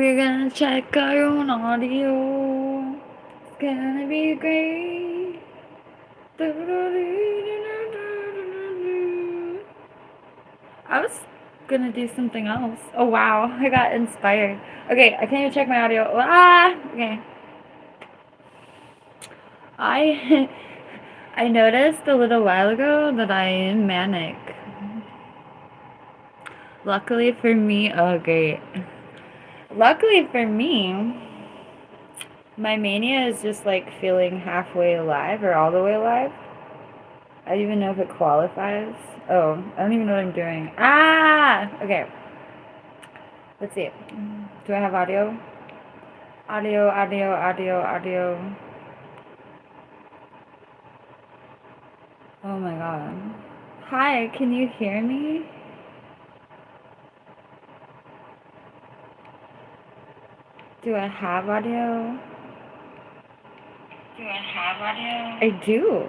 We're gonna check our own audio. It's gonna be great. I was gonna do something else. Oh wow, I got inspired. Okay, I can't even check my audio. Okay. I noticed a little while ago that I am manic. Luckily for me, oh great. Luckily for me, my mania is just like feeling halfway alive or all the way alive. I don't even know if it qualifies. Oh, I don't even know what I'm doing. Okay. Let's see. Do I have audio? Audio. Oh my god. Hi, can you hear me? Do I have audio? I do.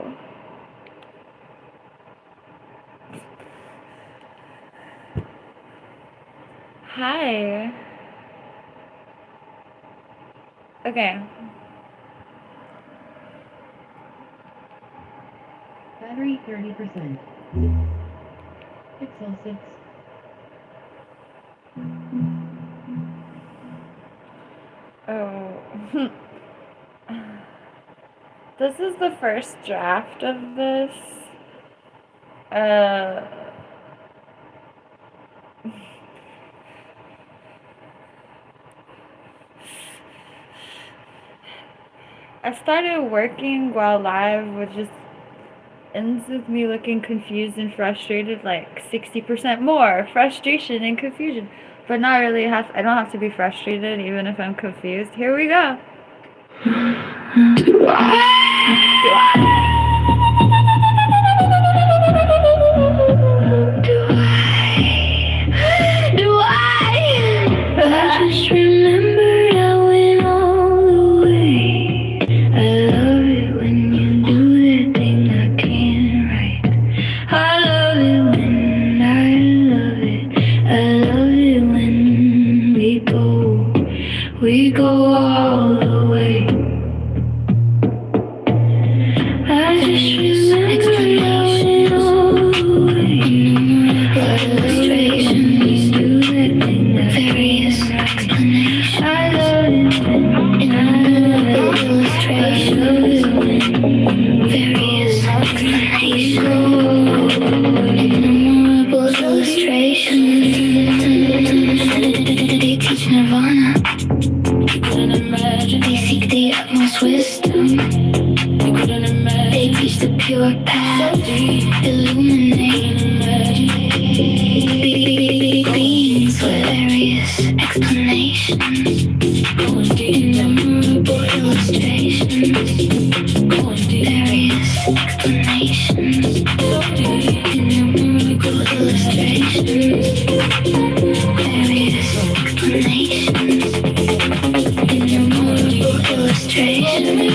Hi. Okay. Battery 30%. Pixel 6. Oh. This is the first draft of this. I started working while live, which just ends with me looking confused and frustrated, like 60% more frustration and confusion. But not really. I don't have to be frustrated even if I'm confused. Here we go. Do I just remembered I went all the way. I love it when you do that thing I can't write. I love it when we go all the way. I just remembered I went all the way. Illustrations do that thing that various explanations. I love it when illustrations various explanations. Innumerable illustrations. They teach nirvana. You couldn't imagine. They seek the utmost wisdom. You couldn't imagine. They teach the pure path. Illuminate. Beings with various explanations. Innumerable illustrations. Various explanations. Innumerable illustrations. Various explanations. Innumerable illustrations.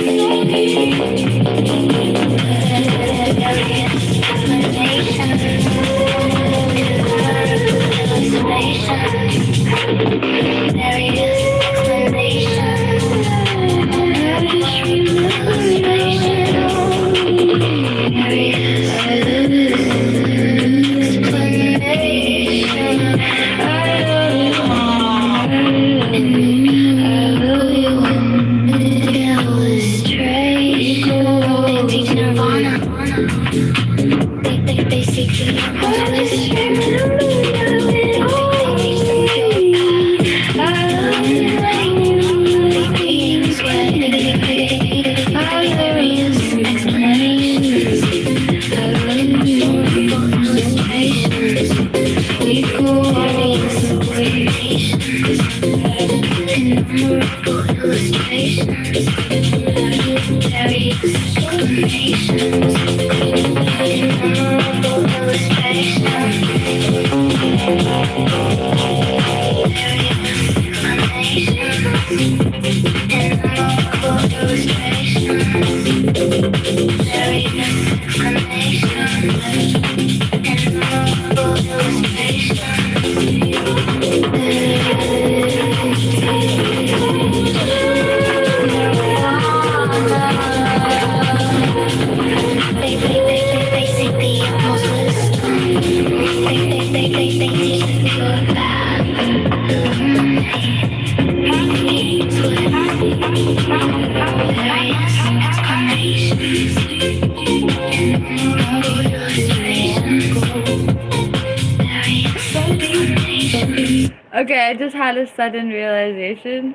Okay, I just had a sudden realization.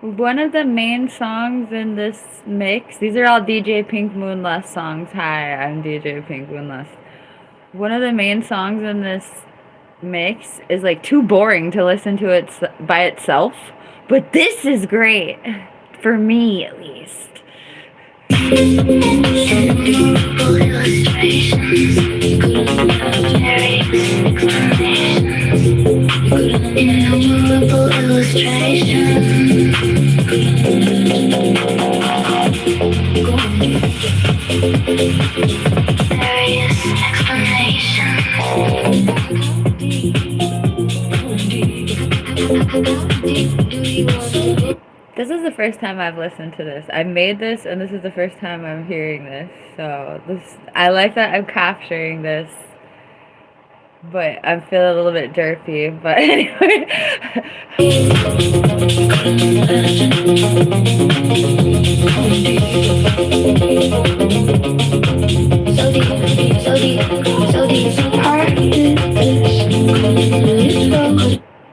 One of the main songs in this mix, these are all DJ PinkMoonLust songs. Hi, I'm DJ PinkMoonLust. One of the main songs in this mix is like too boring to listen to it by itself, but this is great for me at least. This is the first time I've listened to this. I made this, and this is the first time I'm hearing this. So I like that I'm capturing this, but I'm feeling a little bit derpy. But anyway.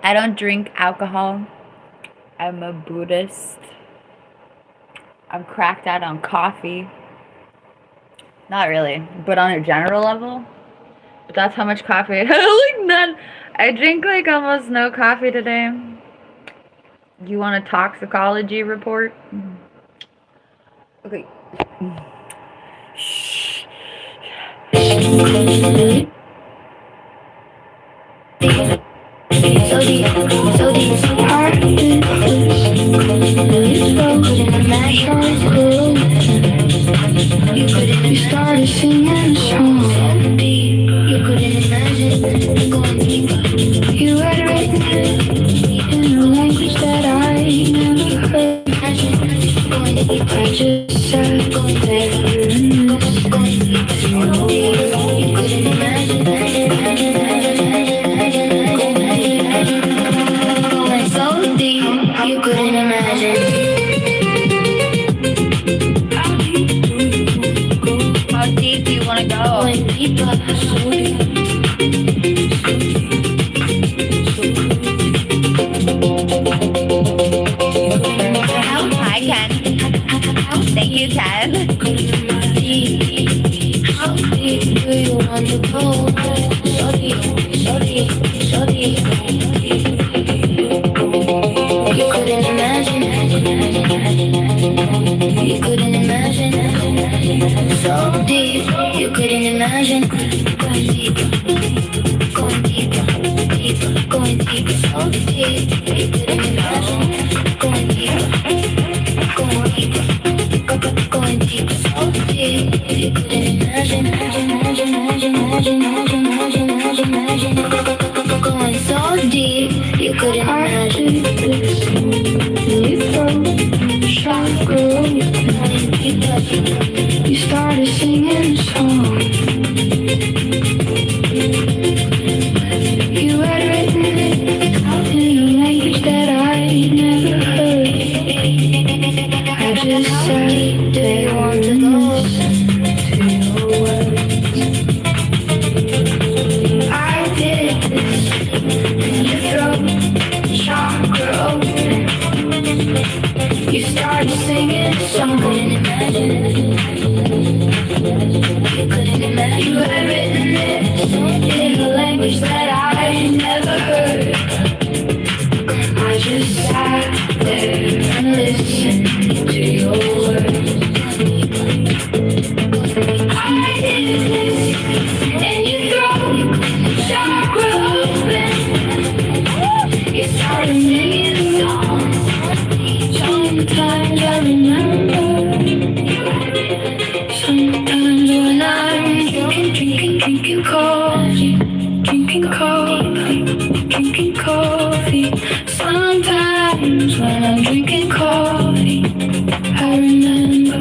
I don't drink alcohol. I'm a Buddhist. I'm cracked out on coffee. Not really, but on a general level. But that's how much coffee I like none. I drink like almost no coffee today. You want a toxicology report? Okay. Shh. You started singing a song. You couldn't imagine going deeper. You had written it in a language that I never heard. I just sat there going deeper. You couldn't imagine going so deep. You couldn't imagine. How deep do you want to go? Going deeper. Hi, Ken. Thank you, Ken. How deep do you want to go? So deep, so deep, so deep. You couldn't imagine. You couldn't imagine. So deep, you couldn't imagine. Going deeper, going deeper, deeper, going deeper. So deep, you couldn't imagine. Going deeper, going deeper, going deeper. So deep, you couldn't imagine. Imagine. Going so deep, you couldn't imagine. You throw shot girl. You started singing a song. You had written it in a language that I never heard. I just sat there want to listen to your words. I did this in your throat, chakra open. You started singing a song. Couldn't imagine. You couldn't imagine. You had written it in a language that I never heard. I just sat there and listened to your words. I did this and you throw chakra open. You started singing a song. Sometimes I remember. Sometimes when I'm drinking coffee. Sometimes when I'm drinking coffee, I remember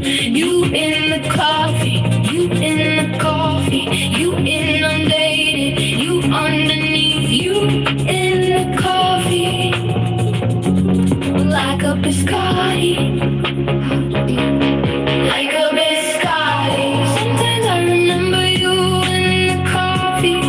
you in the coffee, you inundated, you underneath, you in the coffee, like a biscotti. Like a biscotti. Sometimes I remember you in the coffee.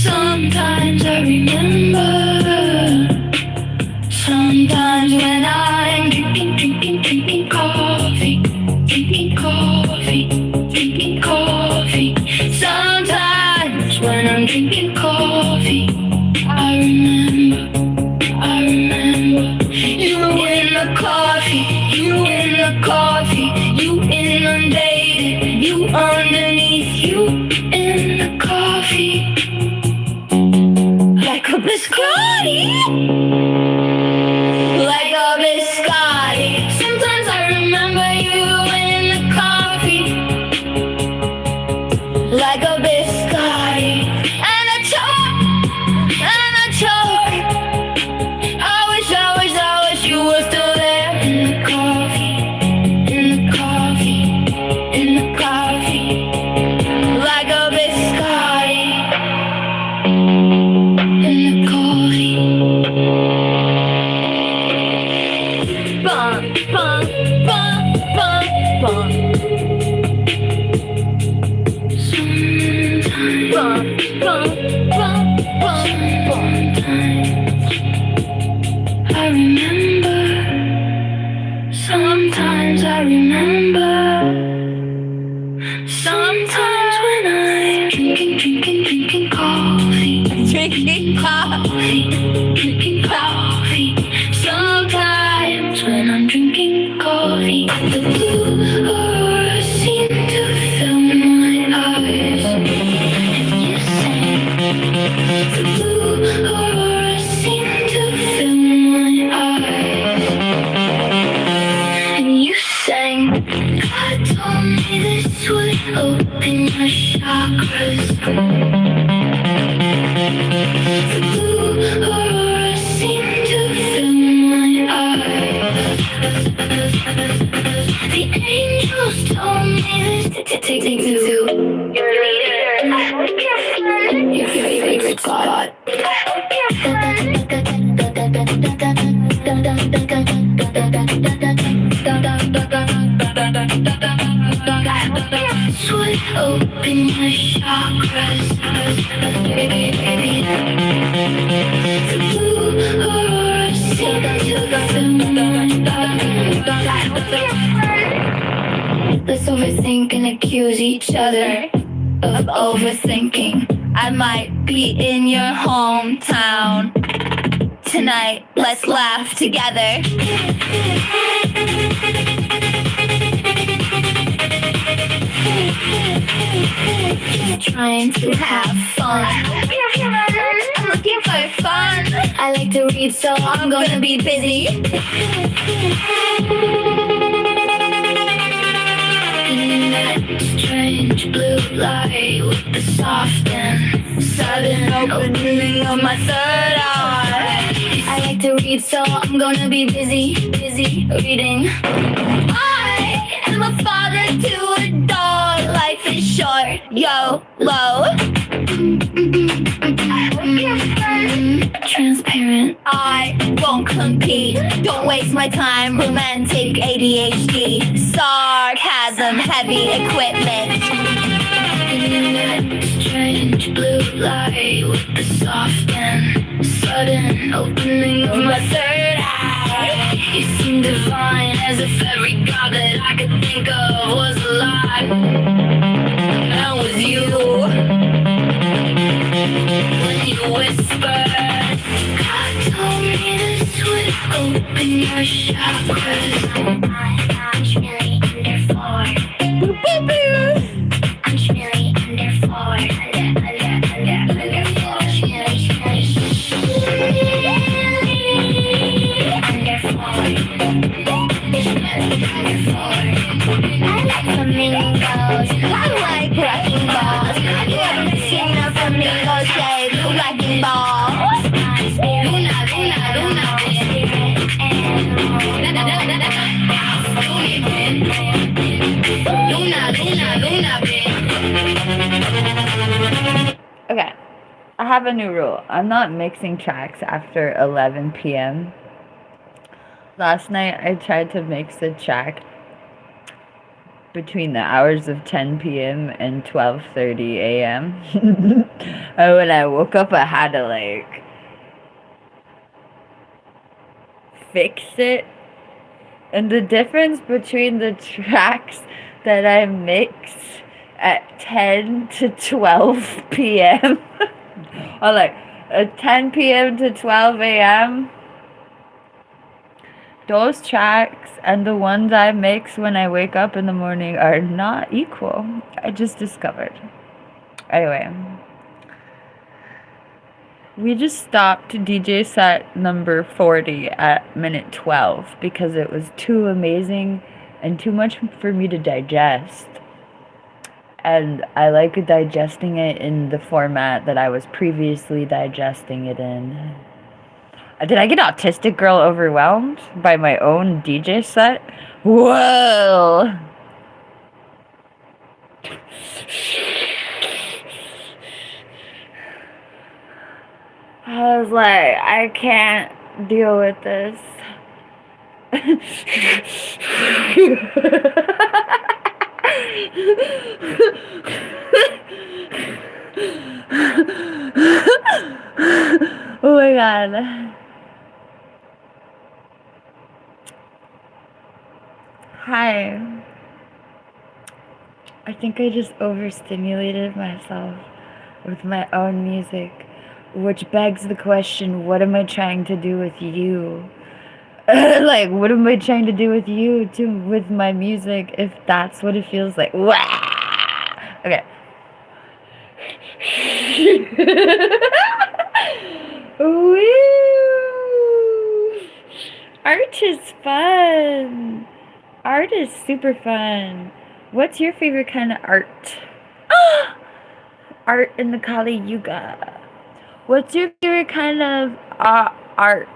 Sometimes I remember. Sometimes when I'm drinking coffee, drinking coffee, drinking coffee. Sometimes when I'm drinking coffee, I remember you in the coffee, you in the coffee, you inundated, you underneath, you in the coffee, like a biscotti, like a biscotti. Sometimes I remember you in the coffee, like a biscotti, and I choke, and I choke. I wish you were still there in the coffee, in the coffee, in the coffee, like a biscotti, in the coffee. Bum, bum, bum, bum, bum. Sometimes, bum, bum, bum, bum, bum. I remember. Sometimes I remember. Sometimes when I'm drinking coffee, drinking coffee, drinking coffee. Sometimes when I'm drinking coffee, the blue auras seem to fill my eyes. And you sang, the blue auras seem to fill my eyes. And you sang, God told me this would open your chakras. The blue auras seem to fill my eyes. The angels told me this to take me to your leader. I hope your friend, your favorite spot. This would open your chakras. The blue auras seem to fill my eyes. Let's overthink and accuse each other of overthinking. I might be in your hometown tonight. Let's laugh together. Just trying to have fun. I'm looking for fun. I like to read, so I'm gonna be busy. In that strange blue light with the soft and sudden opening of my third eye. I like to read, so I'm gonna be busy reading. I am a father to a dog. Life is short, YOLO. Transparent. I won't compete. Don't waste my time. Romantic ADHD. Sarcasm, heavy equipment. In that strange blue light with the soft and sudden opening of my third eye. You seem divine, as if every god that I could think of was alive. And was you. When you whispered, God told me this would open your chakras. I'm really under four. I'm really under four. Under four. I like flamingos. I like wrecking balls. You ever seen a flamingo shape wrecking ball? Luna, Luna, Luna, Luna, Luna, Luna, Okay, I have a new rule. I'm not mixing tracks after 11 p.m. Last night I tried to mix the track between the hours of 10 p.m. and 12:30 a.m. And when I woke up, I had to like fix it. And the difference between the tracks that I mix at 10 to 12 p.m. or like 10 p.m. to 12 a.m. Those tracks and the ones I mix when I wake up in the morning are not equal. I just discovered. Anyway, we just stopped DJ set number 40 at minute 12 because it was too amazing and too much for me to digest. And I like digesting it in the format that I was previously digesting it in. Did I get autistic girl overwhelmed by my own DJ set? Whoa! I was like, I can't deal with this. Oh my god. Hi. I think I just overstimulated myself with my own music, which begs the question, what am I trying to do with you? Like, what am I trying to do with you with my music if that's what it feels like? Wah! Okay. Woo! Art is fun. Art is super fun. What's your favorite kind of art? Art in the Kali Yuga. What's your favorite kind of art?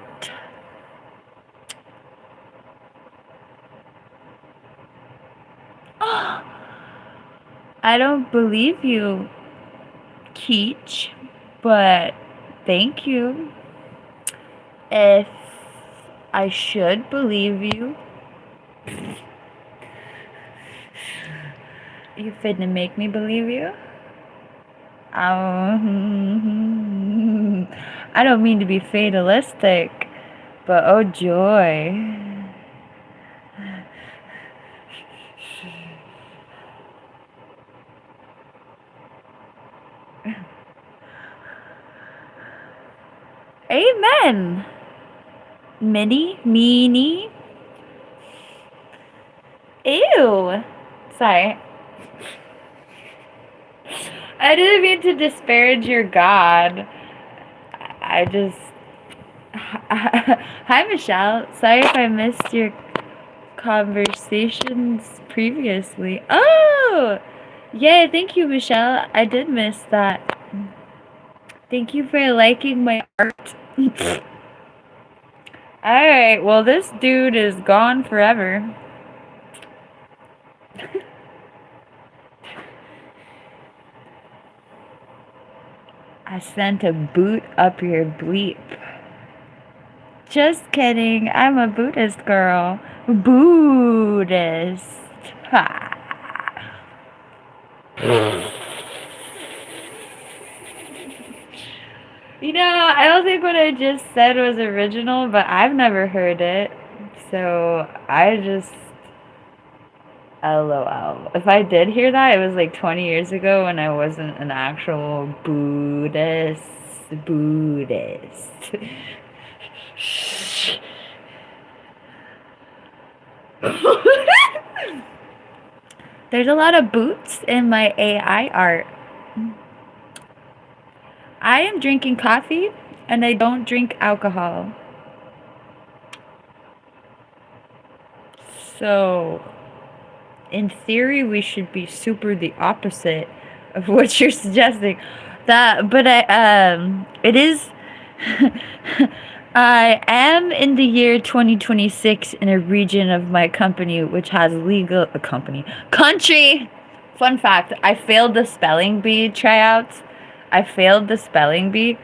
I don't believe you, Keech, but thank you. If I should believe you, you finna make me believe you? I don't mean to be fatalistic, but oh joy. Amen. Mini, meanie. Ew. Sorry. I didn't mean to disparage your God. I just... Hi, Michelle. Sorry if I missed your conversations previously. Oh! Yay, thank you, Michelle. I did miss that. Thank you for liking my art. Alright, well, this dude is gone forever. I sent a boot up your bleep. Just kidding. I'm a Buddhist girl. Buddhist. Ha. You know, I don't think what I just said was original, but I've never heard it. So I just... LOL. If I did hear that, it was like 20 years ago when I wasn't an actual Buddhist. There's a lot of boots in my AI art. I am drinking coffee and I don't drink alcohol. So, in theory, we should be super the opposite of what you're suggesting. It is. I am in the year 2026 in a region of my company which has country. Fun fact: I failed the spelling bee tryouts. I failed the spelling bee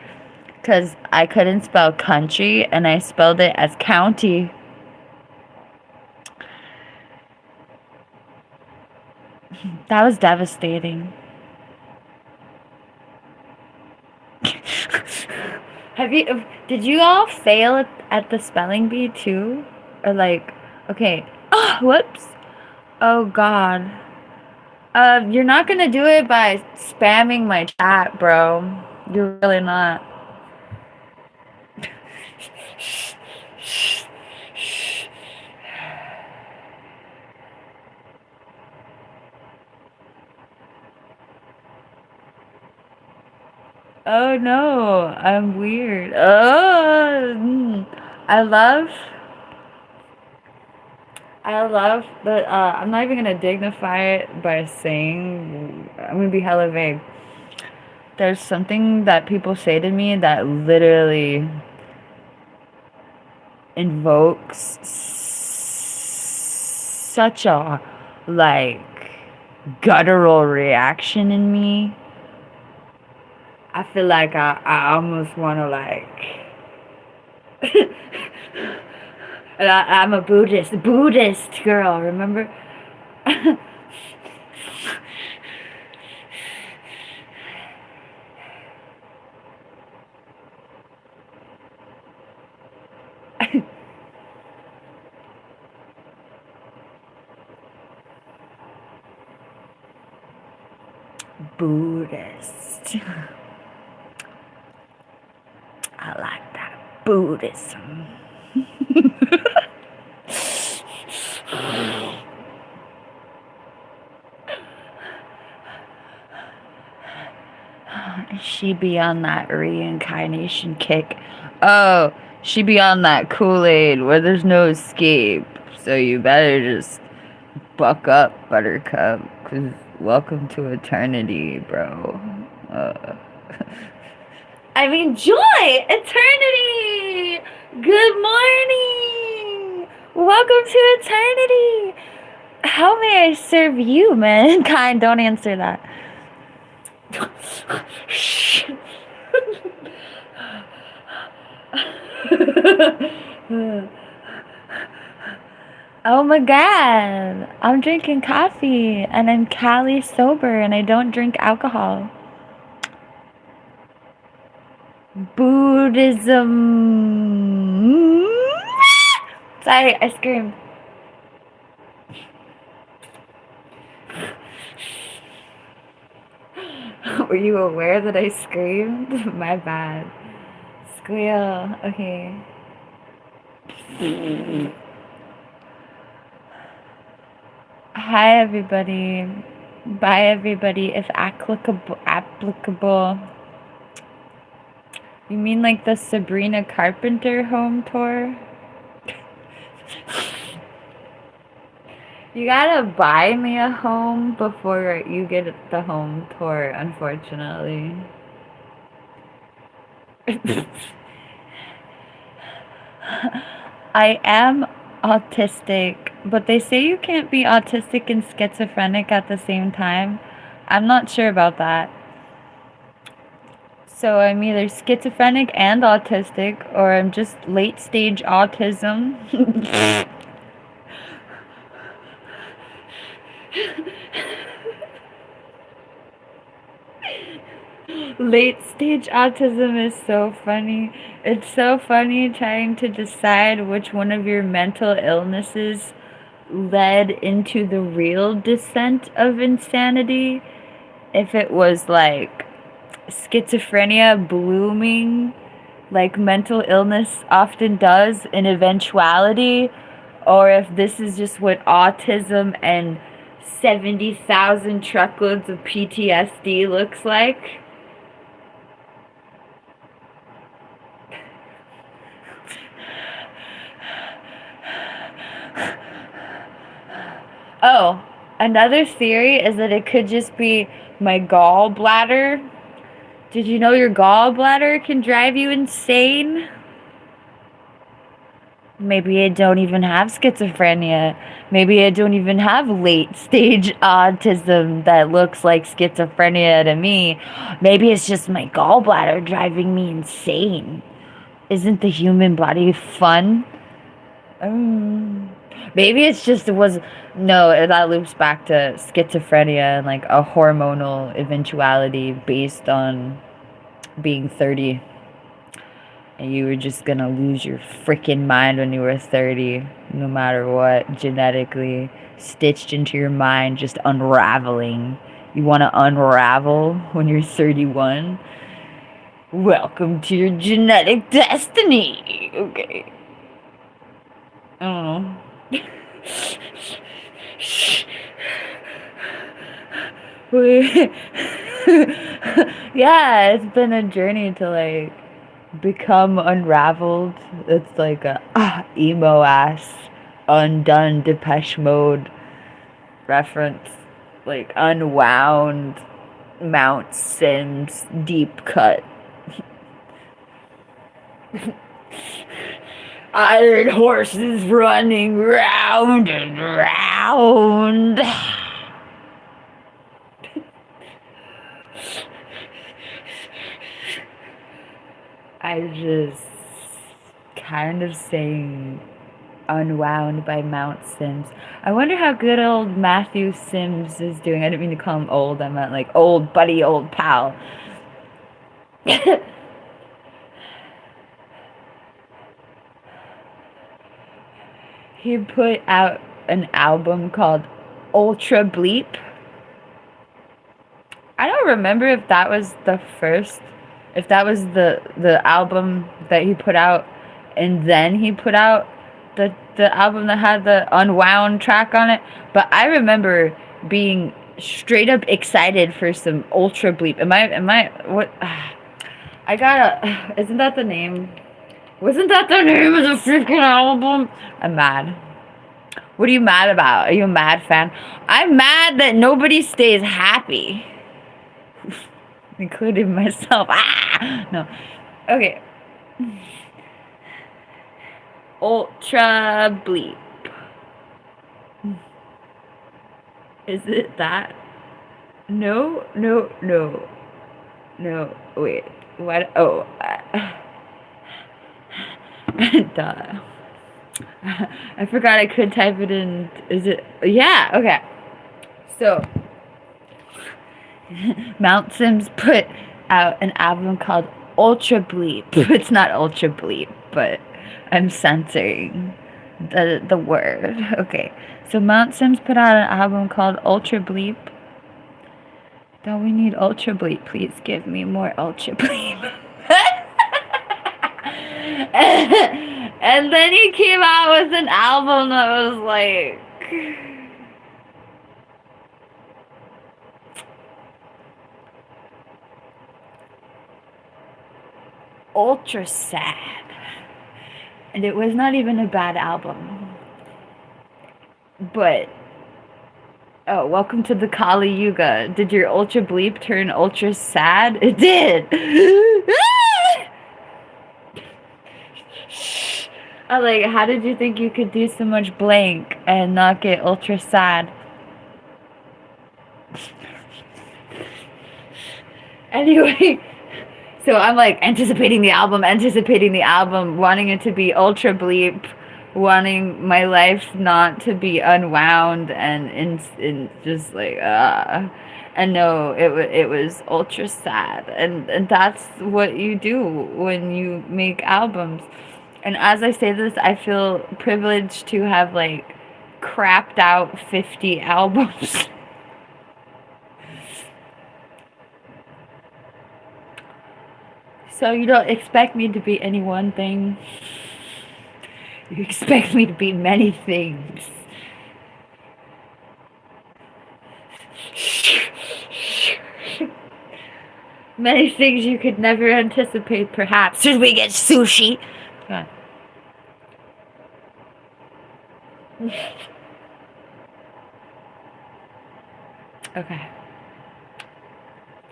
because I couldn't spell country and I spelled it as county. That was devastating. Did you all fail at the spelling bee too? Or like, okay, whoops. Oh God. You're not gonna do it by spamming my chat, bro. You're really not. Oh no, I'm weird. I love that. I'm not even gonna dignify it by saying. I'm gonna be hella vague. There's something that people say to me that literally invokes such a like guttural reaction in me. I feel like I almost want to like. And I'm a Buddhist girl, remember? Buddhist. I like that. Buddhism. She be on that reincarnation kick. Oh, she be on that Kool-Aid where there's no escape. So you better just buck up, Buttercup, because welcome to eternity, bro. I mean, joy! Eternity! Good morning! Welcome to eternity! How may I serve you, mankind? Don't answer that. Oh my god, I'm drinking coffee and I'm Cali sober and I don't drink alcohol. Buddhism. Sorry, I screamed. Were you aware that I screamed? My bad. Squeal. Okay. Hi everybody. Bye everybody. If applicable. You mean like the Sabrina Carpenter home tour? You gotta buy me a home before you get the home tour, unfortunately. I am autistic, but they say you can't be autistic and schizophrenic at the same time. I'm not sure about that. So I'm either schizophrenic and autistic, or I'm just late stage autism. Late stage autism is so funny. It's so funny trying to decide which one of your mental illnesses led into the real descent of insanity. If it was like schizophrenia blooming like mental illness often does in eventuality, or if this is just what autism and 70,000 truckloads of PTSD looks like. Oh, another theory is that it could just be my gallbladder. Did you know your gallbladder can drive you insane? Maybe I don't even have schizophrenia. Maybe I don't even have late stage autism that looks like schizophrenia to me. Maybe it's just my gallbladder driving me insane. Isn't the human body fun? Maybe it's just it was no, that loops back to schizophrenia and like a hormonal eventuality based on being 30 and you were just gonna lose your freaking mind when you were 30, no matter what, genetically stitched into your mind, just unraveling. You want to unravel when you're 31? Welcome to your genetic destiny. Okay. I don't know. Yeah, it's been a journey to like become unraveled. It's like a emo ass undone Depeche Mode reference, like unwound Mount Sims deep cut. Iron horses running round and round. I just kind of saying unwound by Mount Sims. I wonder how good old Matthew Sims is doing. I didn't mean to call him old. I meant like old buddy, old pal. He put out an album called Ultra Bleep. I don't remember if that was the first, if that was the album that he put out, and then he put out the album that had the unwound track on it. But I remember being straight up excited for some Ultra Bleep. Am I what? I gotta. Isn't that the name? Wasn't that the name of the freaking album? I'm mad. What are you mad about? Are you a mad fan? I'm mad that nobody stays happy. Including myself. No. Okay. Ultra Bleep. Is it that? No. Wait. What? Oh. Duh. I forgot I could type it in. Is it? Yeah, okay. So, Mount Sims put out an album called Ultra Bleep. It's not Ultra Bleep, but I'm censoring the word. Okay. So, Mount Sims put out an album called Ultra Bleep. Don't we need Ultra Bleep? Please give me more Ultra Bleep. And then he came out with an album that was like ultra sad. And it was not even a bad album. But oh, welcome to the Kali Yuga. Did your Ultra Bleep turn ultra sad? It did. Like, how did you think you could do so much blank and not get ultra sad? Anyway, so I'm like anticipating the album, wanting it to be Ultra Bleep, wanting my life not to be unwound and just like and no, it was ultra sad, and that's what you do when you make albums. And as I say this, I feel privileged to have, like, crapped out 50 albums. So you don't expect me to be any one thing. You expect me to be many things. Many things you could never anticipate, perhaps. Should we get sushi? God. Okay.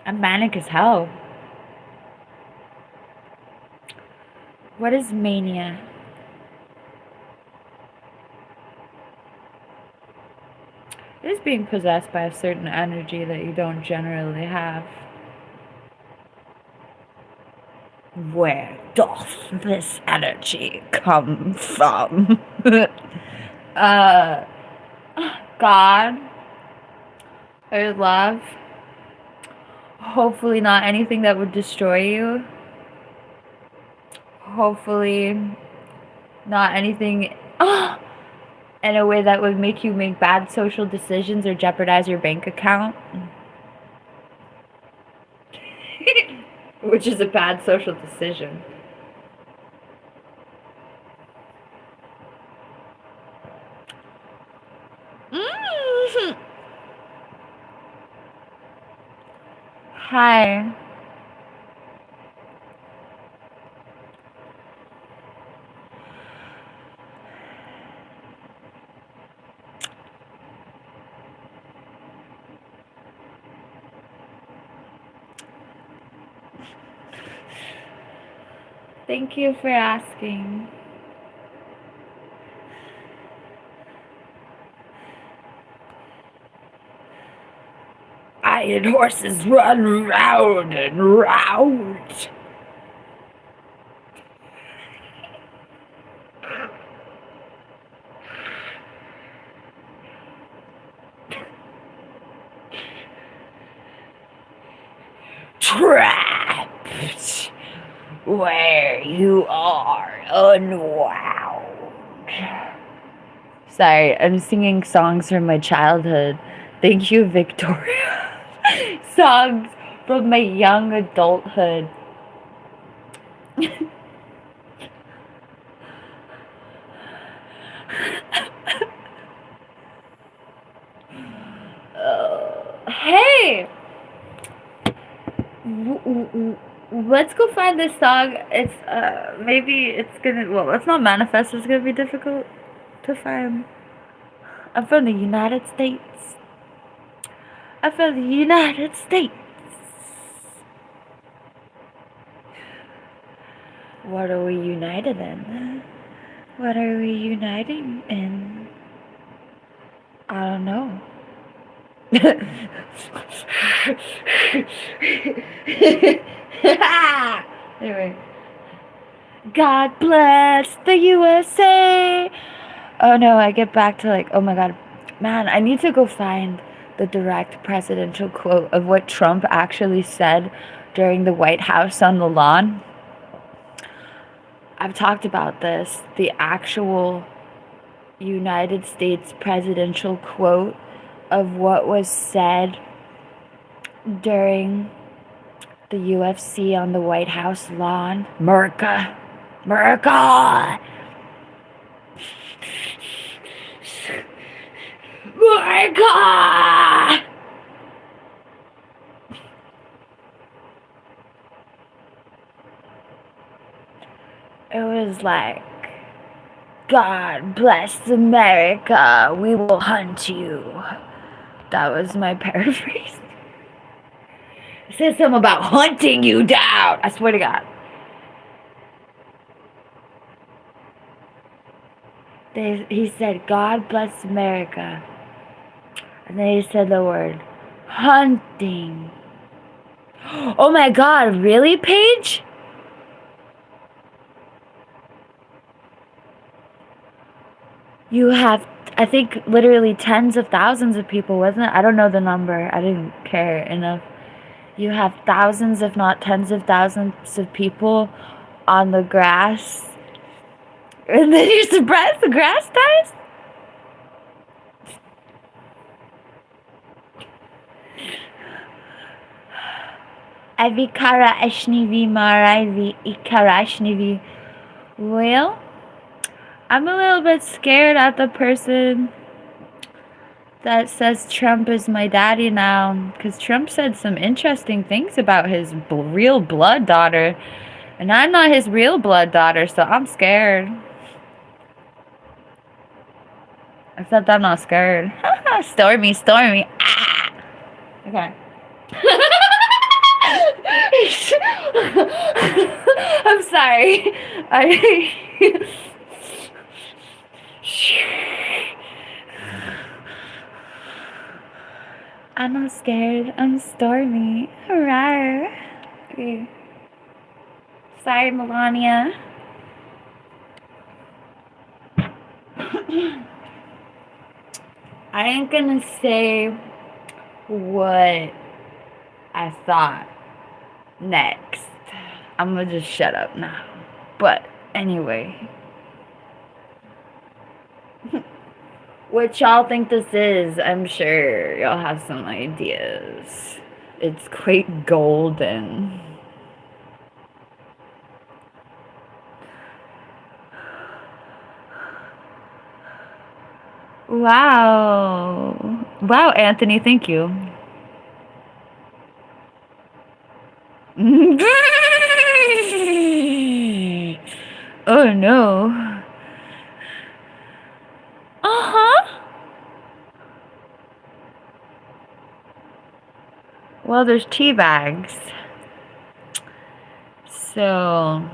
I'm manic as hell. What is mania? It is being possessed by a certain energy that you don't generally have. Where doth this energy come from? Uh, God or love. Hopefully not anything that would destroy you. Hopefully not anything in a way that would make you make bad social decisions or jeopardize your bank account. Which is a bad social decision. Mm. Hi. Thank you for asking. Iron horses run round and round. Trapped where you are unwound. Sorry, I'm singing songs from my childhood. Thank you, Victoria. Songs from my young adulthood. Hey! Let's go find this song. It's, maybe it's gonna, well, let's not manifest, it's gonna be difficult to find. I'm from the United States. I'm from the United States. What are we united in? What are we uniting in? I don't know. Anyway. God bless the USA. Oh no, I get back to like, oh my god. Man, I need to go find the direct presidential quote of what Trump actually said during the White House on the lawn. I've talked about this. The actual United States presidential quote of what was said during the UFC on the White House lawn. America. America. America. It was like, God bless America, we will hunt you. That was my paraphrase. It said something about hunting you down. I swear to God. He said, God bless America. And then he said the word, hunting. Oh my God, really, Paige? You have, I think, literally tens of thousands of people, wasn't it? I don't know the number. I didn't care enough. You have thousands, if not tens of thousands of people on the grass. And then you're surprised the grass dies? Avikara Ashnivi Maraivi Ikarashnivi. Well, I'm a little bit scared at the person that says Trump is my daddy now, because Trump said some interesting things about his real blood daughter, and I'm not his real blood daughter, so I'm scared. Except I'm not scared. Stormy. Ah! Okay. I'm sorry. I'm not scared. I'm Stormy. Rawr. Okay. Sorry, Melania. I ain't gonna say what I thought next. I'm gonna just shut up now. But anyway, what y'all think this is, I'm sure y'all have some ideas. It's quite golden. Wow. Wow, Anthony, thank you. Oh no. Uh-huh. Well, there's tea bags. So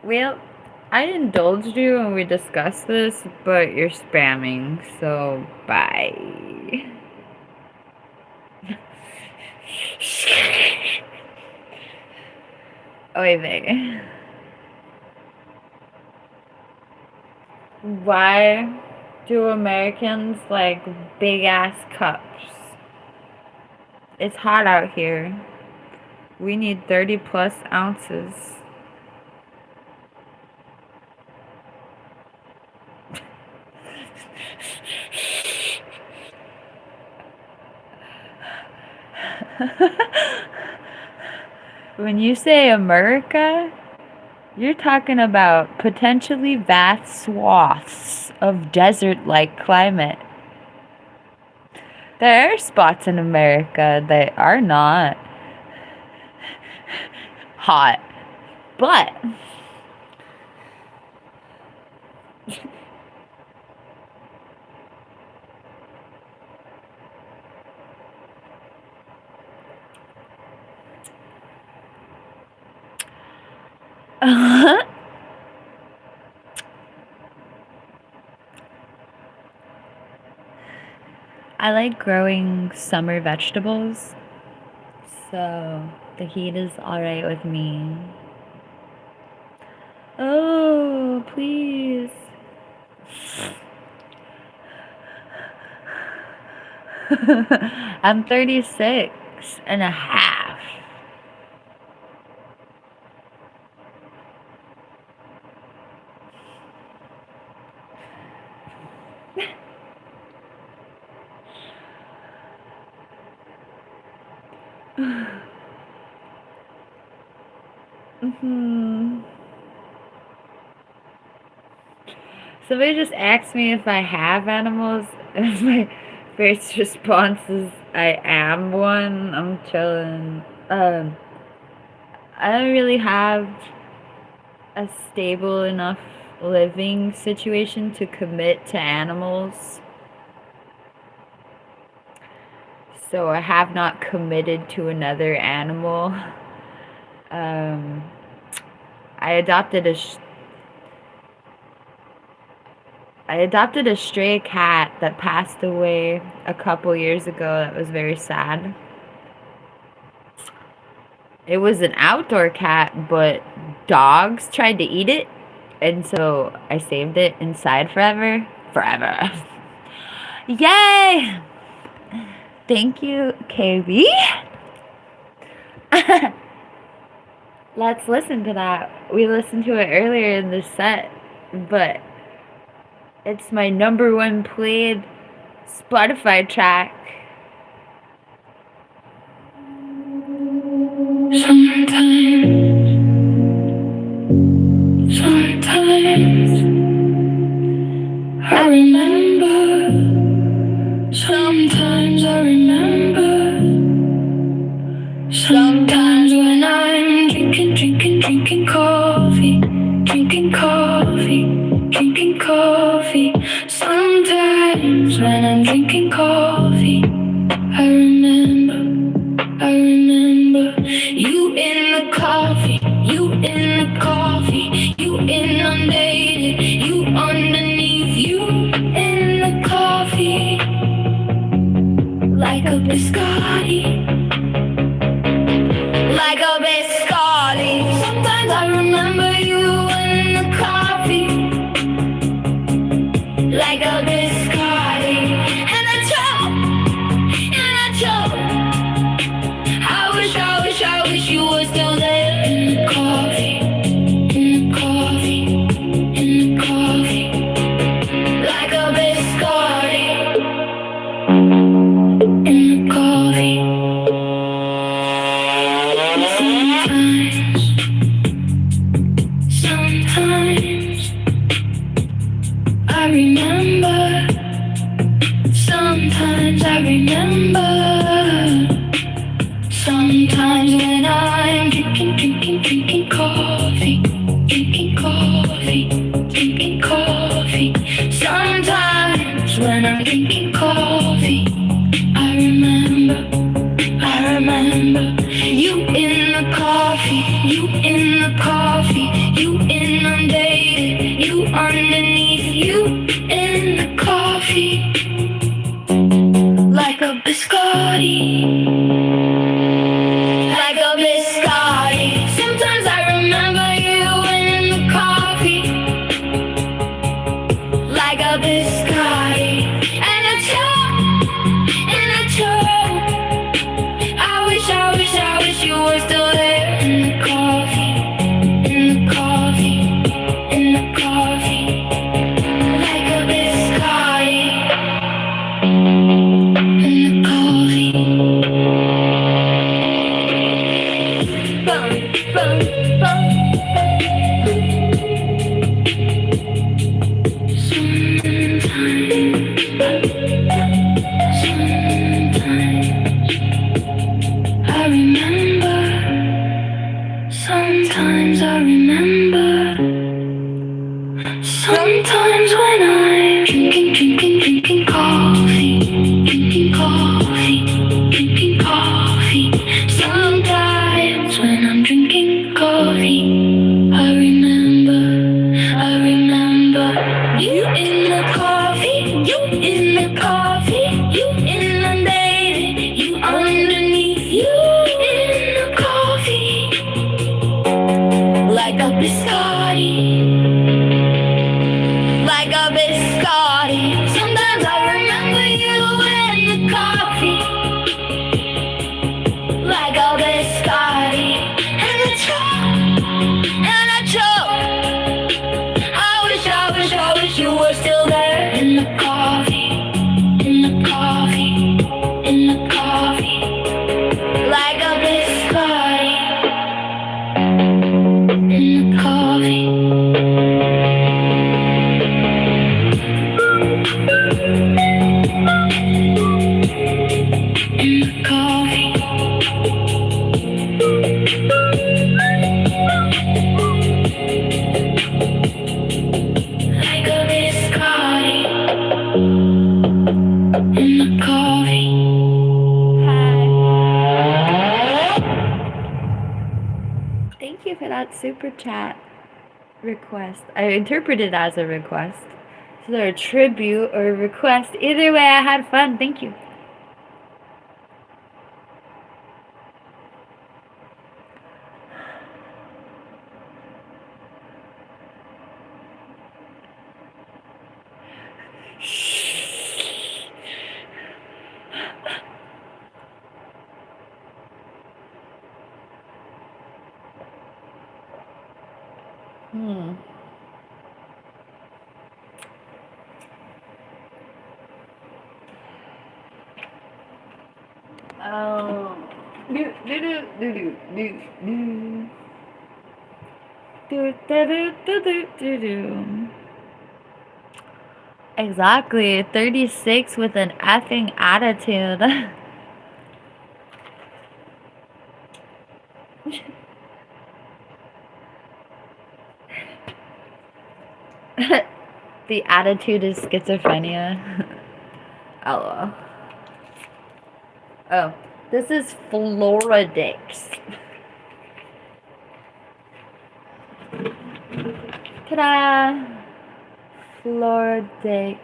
well, I indulged you when we discussed this, but you're spamming, so bye. Oy vey. Why do Americans like big ass cups? It's hot out here. We need 30 plus ounces. When you say America, you're talking about potentially vast swaths of desert-like climate. There are spots in America that are not hot, but I like growing summer vegetables, so the heat is alright with me. Oh, please. I'm 36 and a half. Somebody just asked me if I have animals, and my first response is I am one. I'm chilling. I don't really have a stable enough living situation to commit to animals. So I have not committed to another animal. I adopted a stray cat that passed away a couple years ago. That was very sad. It was an outdoor cat, but dogs tried to eat it, and so I saved it inside forever. Forever. Yay! Thank you, KB. Let's listen to that. We listened to it earlier in the set, but it's my #1 played Spotify track. Sometimes I remember. Sometimes I remember. Sometimes when I'm drinking coffee, drinking coffee, drinking coffee. Sometimes when I'm drinking coffee, I remember you in remember you in the coffee, you in the coffee, you inundated, you underneath, you in the coffee, like a biscotti, like a biscotti. Sometimes I remember you in the coffee, like a biscotti, and a choke, and a choke. I wish you were still there in the coffee, in the coffee, in the coffee, like a biscotti, in the coffee. Bum, bum, bum. Sometimes I remember. Sometimes when I'm drinking coffee, drinking coffee, drinking coffee. Sometimes when I'm drinking coffee, I remember you in the coffee, you in the coffee, you inundated, you underneath, you in the coffee, like a biscotti, like a biscotti. Sometimes I remember you in the coffee, like a biscotti, and a choke, and a choke. I wish you were still there in the coffee, in the coffee, in the coffee, like a biscotti, in the coffee. In the coffee. Like a biscotti. In the coffee. Hi. Thank you for that super chat request. I interpreted it as a request. Is there a tribute or a request? Either way, I had fun. Thank you. Hmm. Oh. Do do do do do do do do do do do do. Exactly, 36 with an effing attitude. The attitude is schizophrenia. LOL. Oh, this is Floridix. Ta-da! Floridix.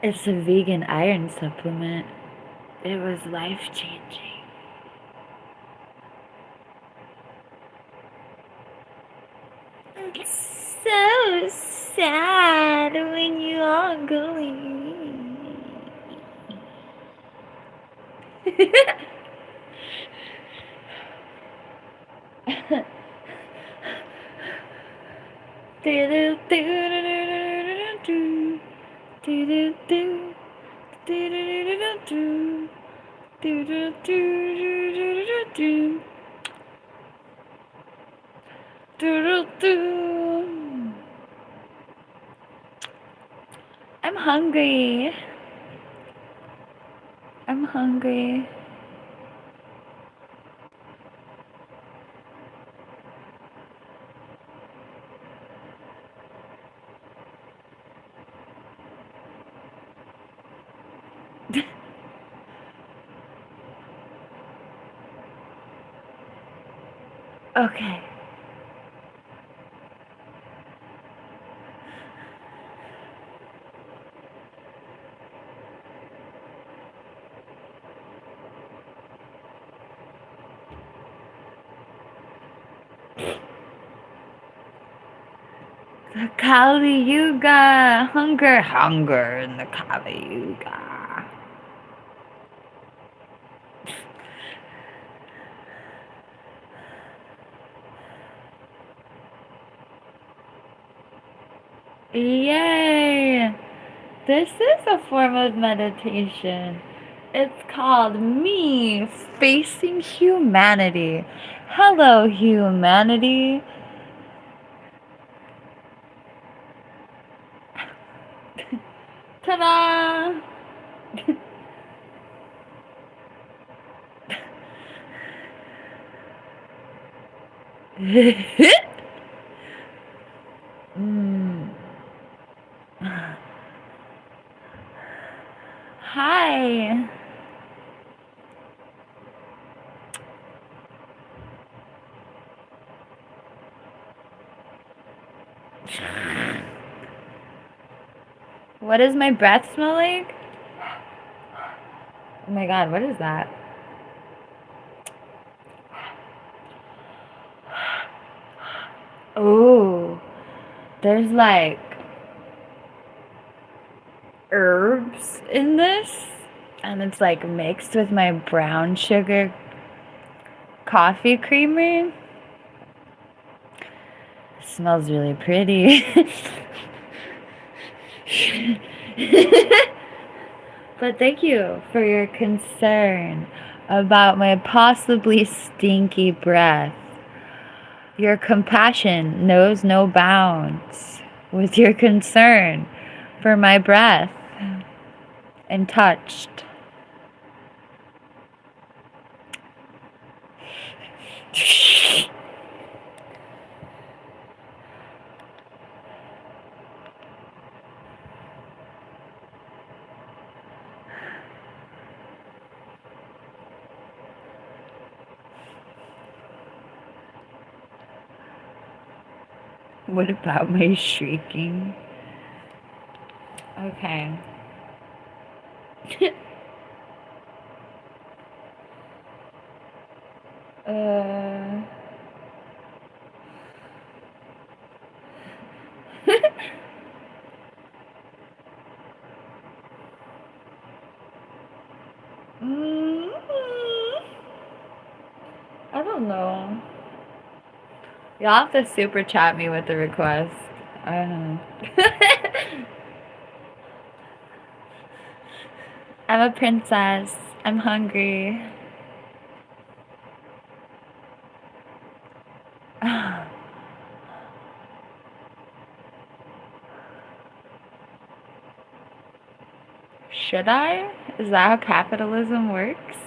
It's a vegan iron supplement. It was life-changing. It's so sad when you are going. I'm hungry. I'm hungry. Okay. The Kali Yuga. Hunger in the Kali Yuga. Yay! This is a form of meditation. It's called me facing humanity. Hello, humanity. Ta-da! Mm. Hi. What does my breath smell like? Oh my god, what is that? Oh, there's like herbs in this, and it's like mixed with my brown sugar coffee creamer. It smells really pretty. But thank you for your concern about my possibly stinky breath. Your compassion knows no bounds with your concern for my breath and touched. What about my shrieking? Okay. uh... I don't know. Y'all have to super chat me with the request. I don't know. I'm a princess. I'm hungry. Should I? Is that how capitalism works?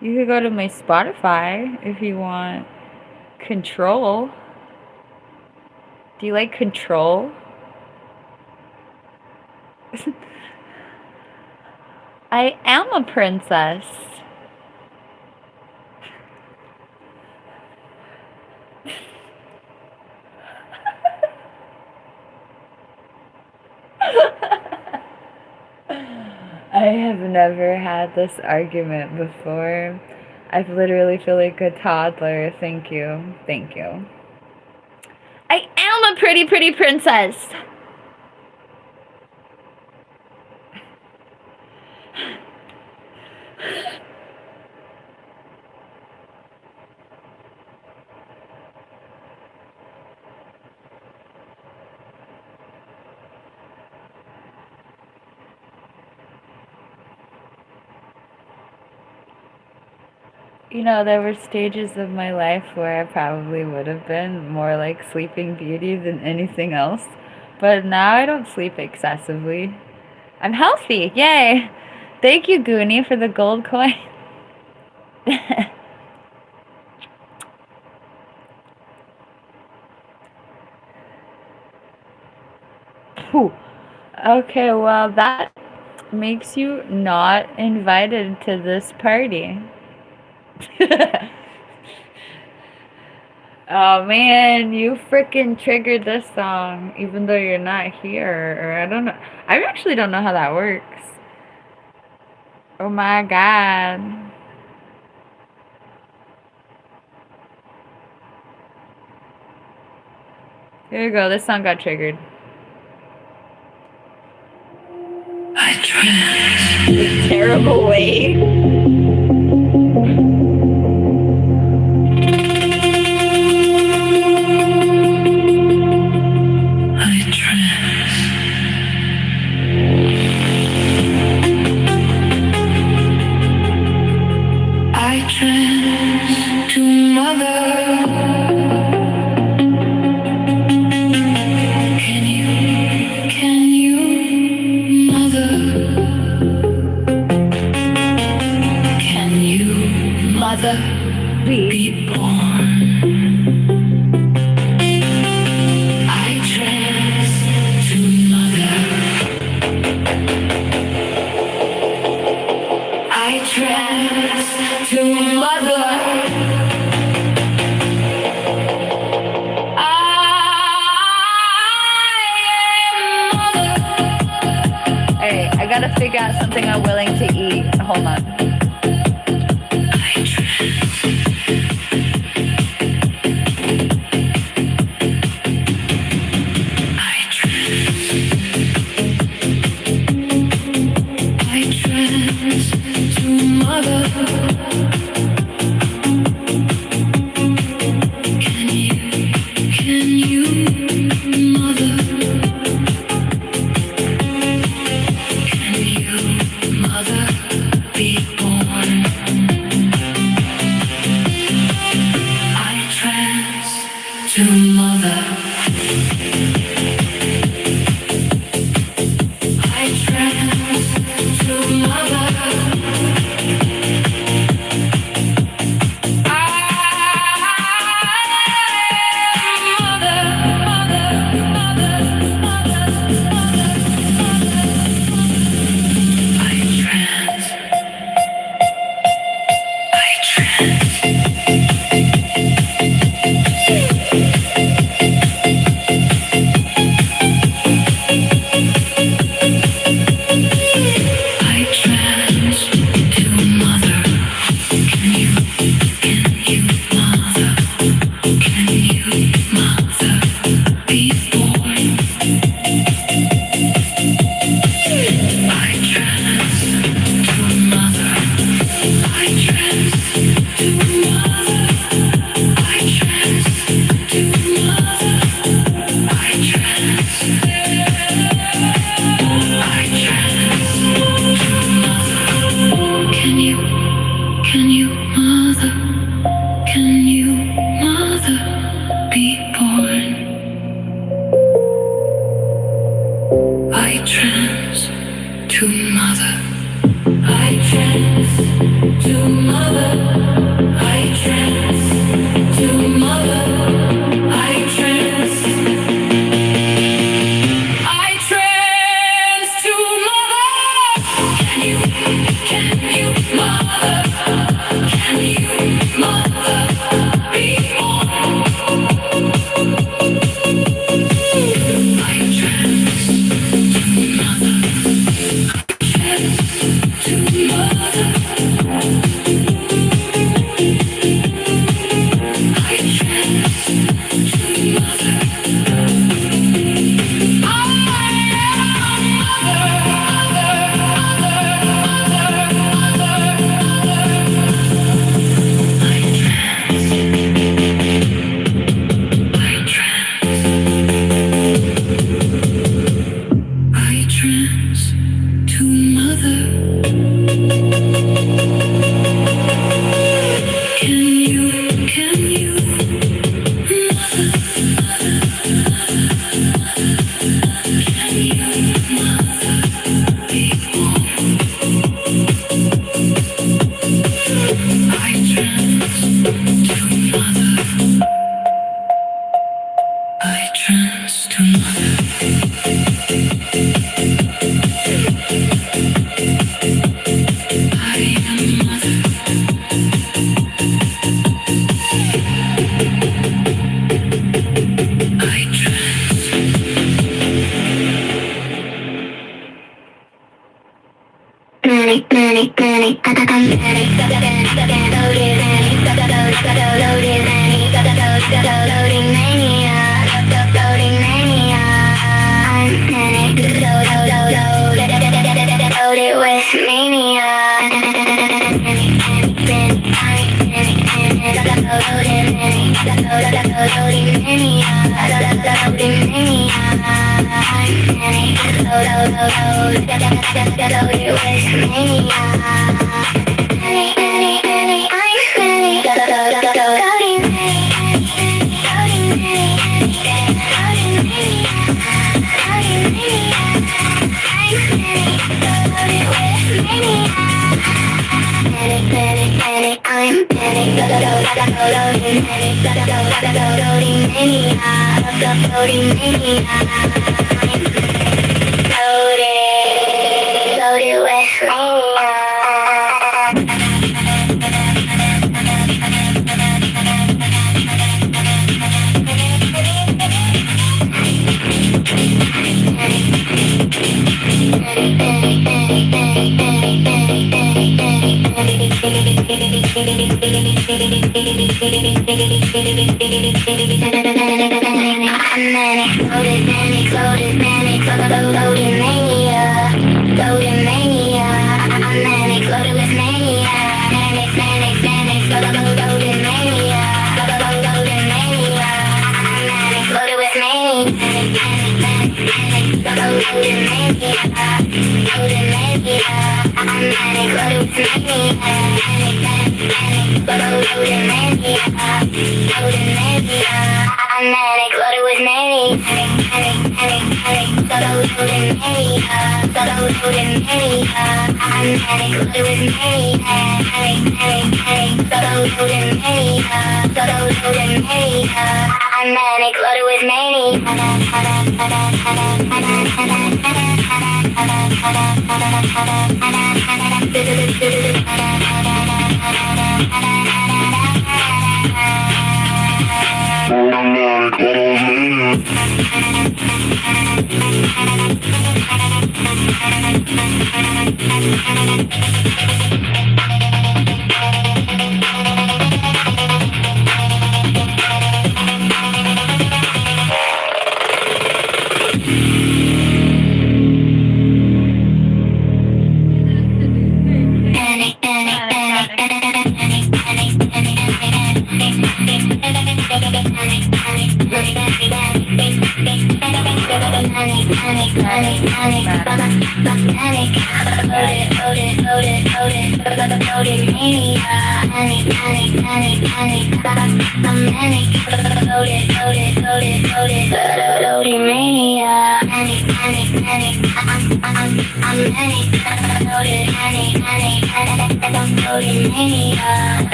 You could go to my Spotify if you want control. Do you like control? I am a princess. I have never had this argument before. I literally feel like a toddler. Thank you. Thank you. I am a pretty, pretty princess. You know, there were stages of my life where I probably would have been more like Sleeping Beauty than anything else. But now I don't sleep excessively. I'm healthy. Yay. Thank you, Goonie, for the gold coin. Phew. Okay, well, that makes you not invited to this party. Oh man, you freaking triggered this song even though you're not here. Or I don't know. I actually don't know how that works. Oh my god. Here you go. This song got triggered. I trance. Terrible way. I trance. I trance to mother. Can you, mother? Can you, mother, be born? I trance to mother. I trance to mother. Hey, I gotta figure out something I'm willing to eat. Hold on.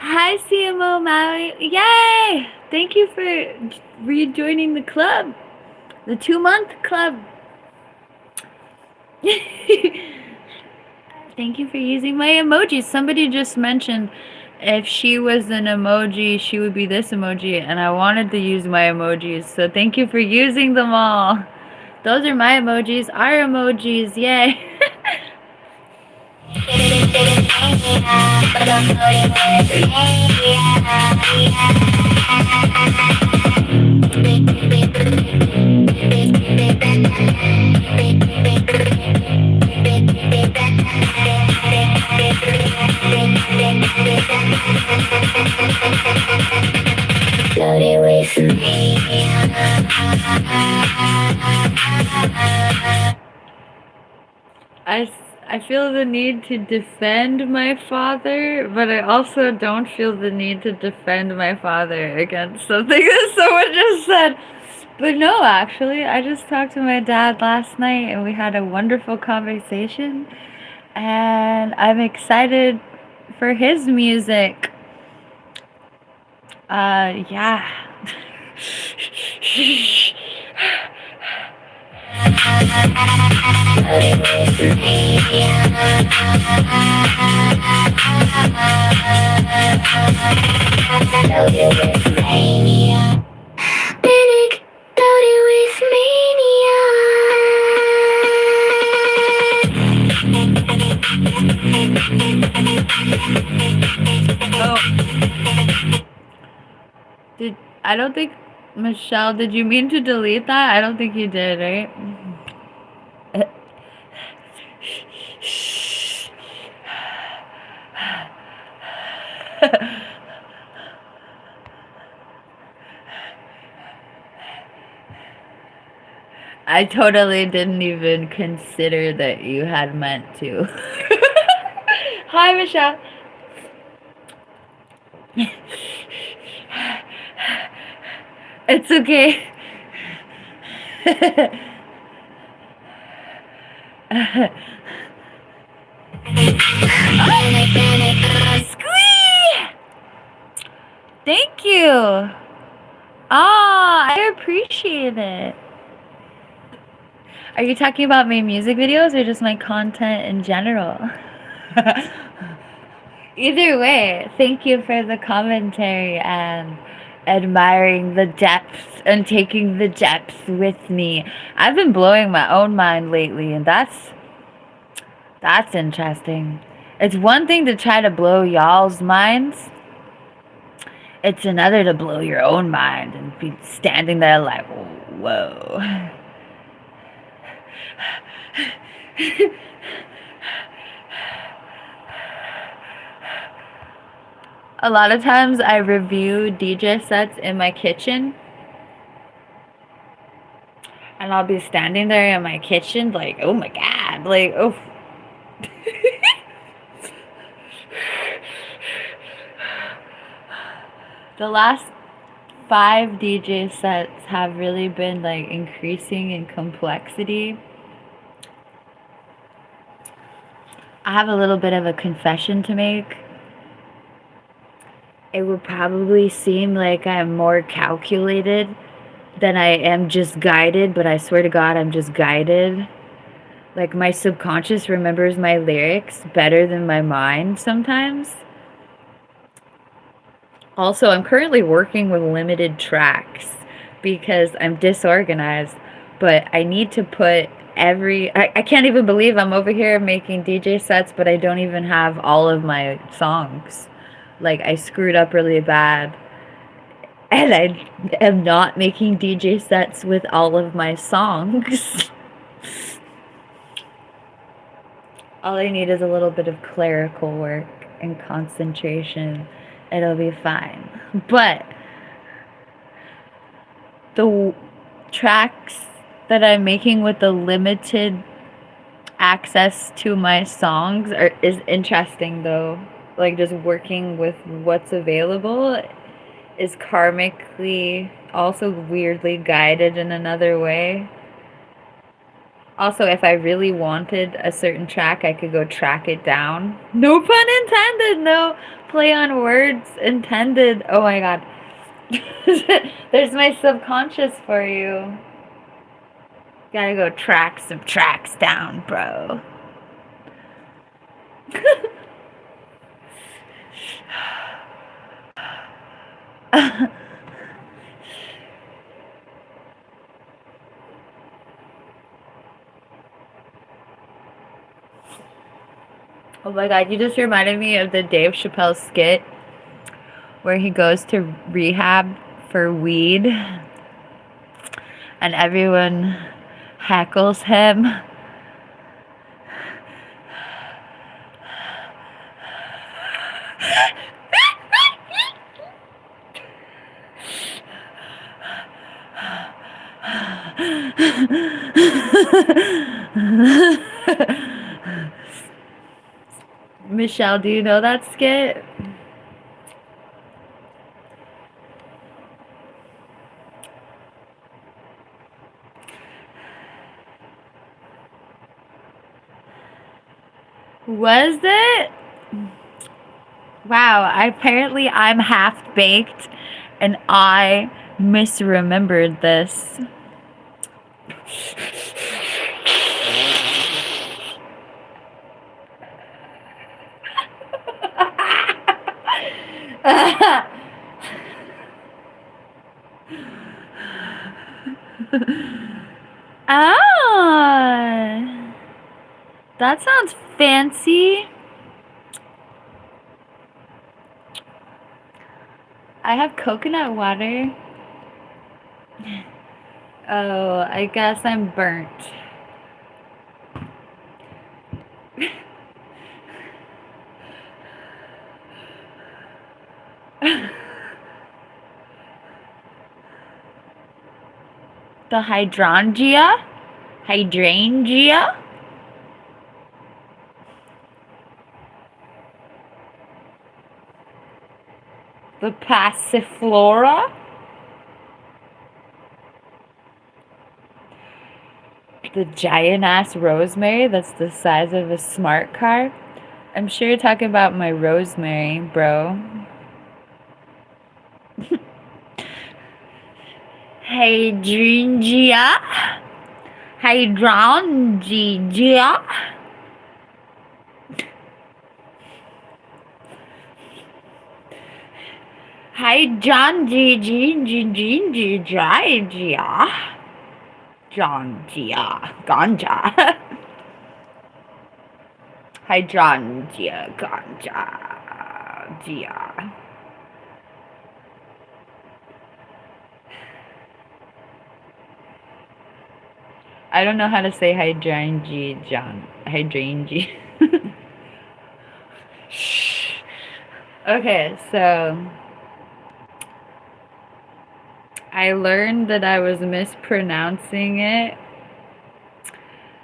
Hi, CMO Maui. Yay! Thank you for rejoining the club. The 2-month club. Thank you for using my emojis. Somebody just mentioned if she was an emoji, she would be this emoji, and I wanted to use my emojis. So thank you for using them all. Those are my emojis, our emojis. Yay! I feel the need to defend my father, but I also don't feel the need to defend my father against something that someone just said. But no, actually, I just talked to my dad last night and we had a wonderful conversation. And I'm excited for his music. Yeah. Panic, loaded with Oh, I don't think, Michelle, did you mean to delete that? I don't think you did, right? I totally didn't even consider that you had meant to. Hi, Michelle. It's okay. Squee! Thank you. Ah, I appreciate it. Are you talking about my music videos or just my content in general? Either way, thank you for the commentary and admiring the depth and taking the depth with me. I've been blowing my own mind lately, and that's interesting. It's one thing to try to blow y'all's minds. It's another to blow your own mind and be standing there like, whoa. A lot of times I review DJ sets in my kitchen. And I'll be standing there in my kitchen like, oh my God, like, oh. The last 5 DJ sets have really been like increasing in complexity. I have a little bit of a confession to make. It would probably seem like I'm more calculated than I am just guided, but I swear to God, I'm just guided. Like my subconscious remembers my lyrics better than my mind sometimes. Also, I'm currently working with limited tracks because I'm disorganized, but I need to put I can't even believe I'm over here making DJ sets, but I don't even have all of my songs. Like, I screwed up really bad. And I am not making DJ sets with all of my songs. All I need is a little bit of clerical work and concentration. It'll be fine. But the tracks that I'm making with the limited access to my songs is interesting though. Like just working with what's available is karmically also weirdly guided in another way. Also, if I really wanted a certain track, I could go track it down. No pun intended, no play on words intended. Oh my God. There's my subconscious for you. Gotta go track some tracks down, bro. Oh my God, you just reminded me of the Dave Chappelle skit where he goes to rehab for weed and everyone heckles him. Michelle, do you know that skit? Was it? Wow, apparently I'm half baked and I misremembered this. Ah, that sounds fancy. I have coconut water. Oh, I guess I'm burnt. The hydrangea? Hydrangea? The passiflora? The giant ass rosemary that's the size of a smart car? I'm sure you're talking about my rosemary, bro. Hydrangea? Hydrangea? Hydrangea? Ganja. Hydrangea, ganja. I don't know how to say hydrangea, John. Hydrangea. Okay, so I learned that I was mispronouncing it.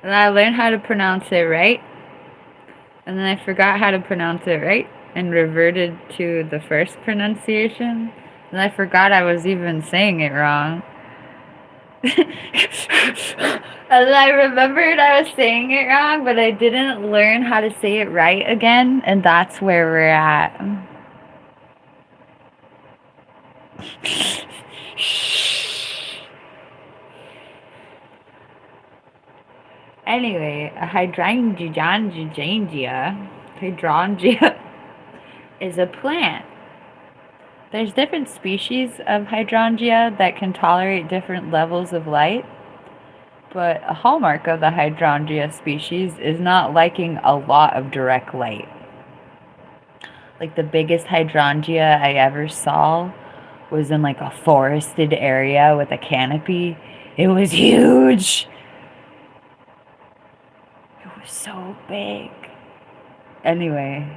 And I learned how to pronounce it right. And then I forgot how to pronounce it right and reverted to the first pronunciation. And I forgot I was even saying it wrong. And then I remembered I was saying it wrong, but I didn't learn how to say it right again. And that's where we're at. Anyway, a hydrangea is a plant. There's different species of hydrangea that can tolerate different levels of light, but a hallmark of the hydrangea species is not liking a lot of direct light. Like the biggest hydrangea I ever saw was in like a forested area with a canopy. It was huge. It was so big. Anyway.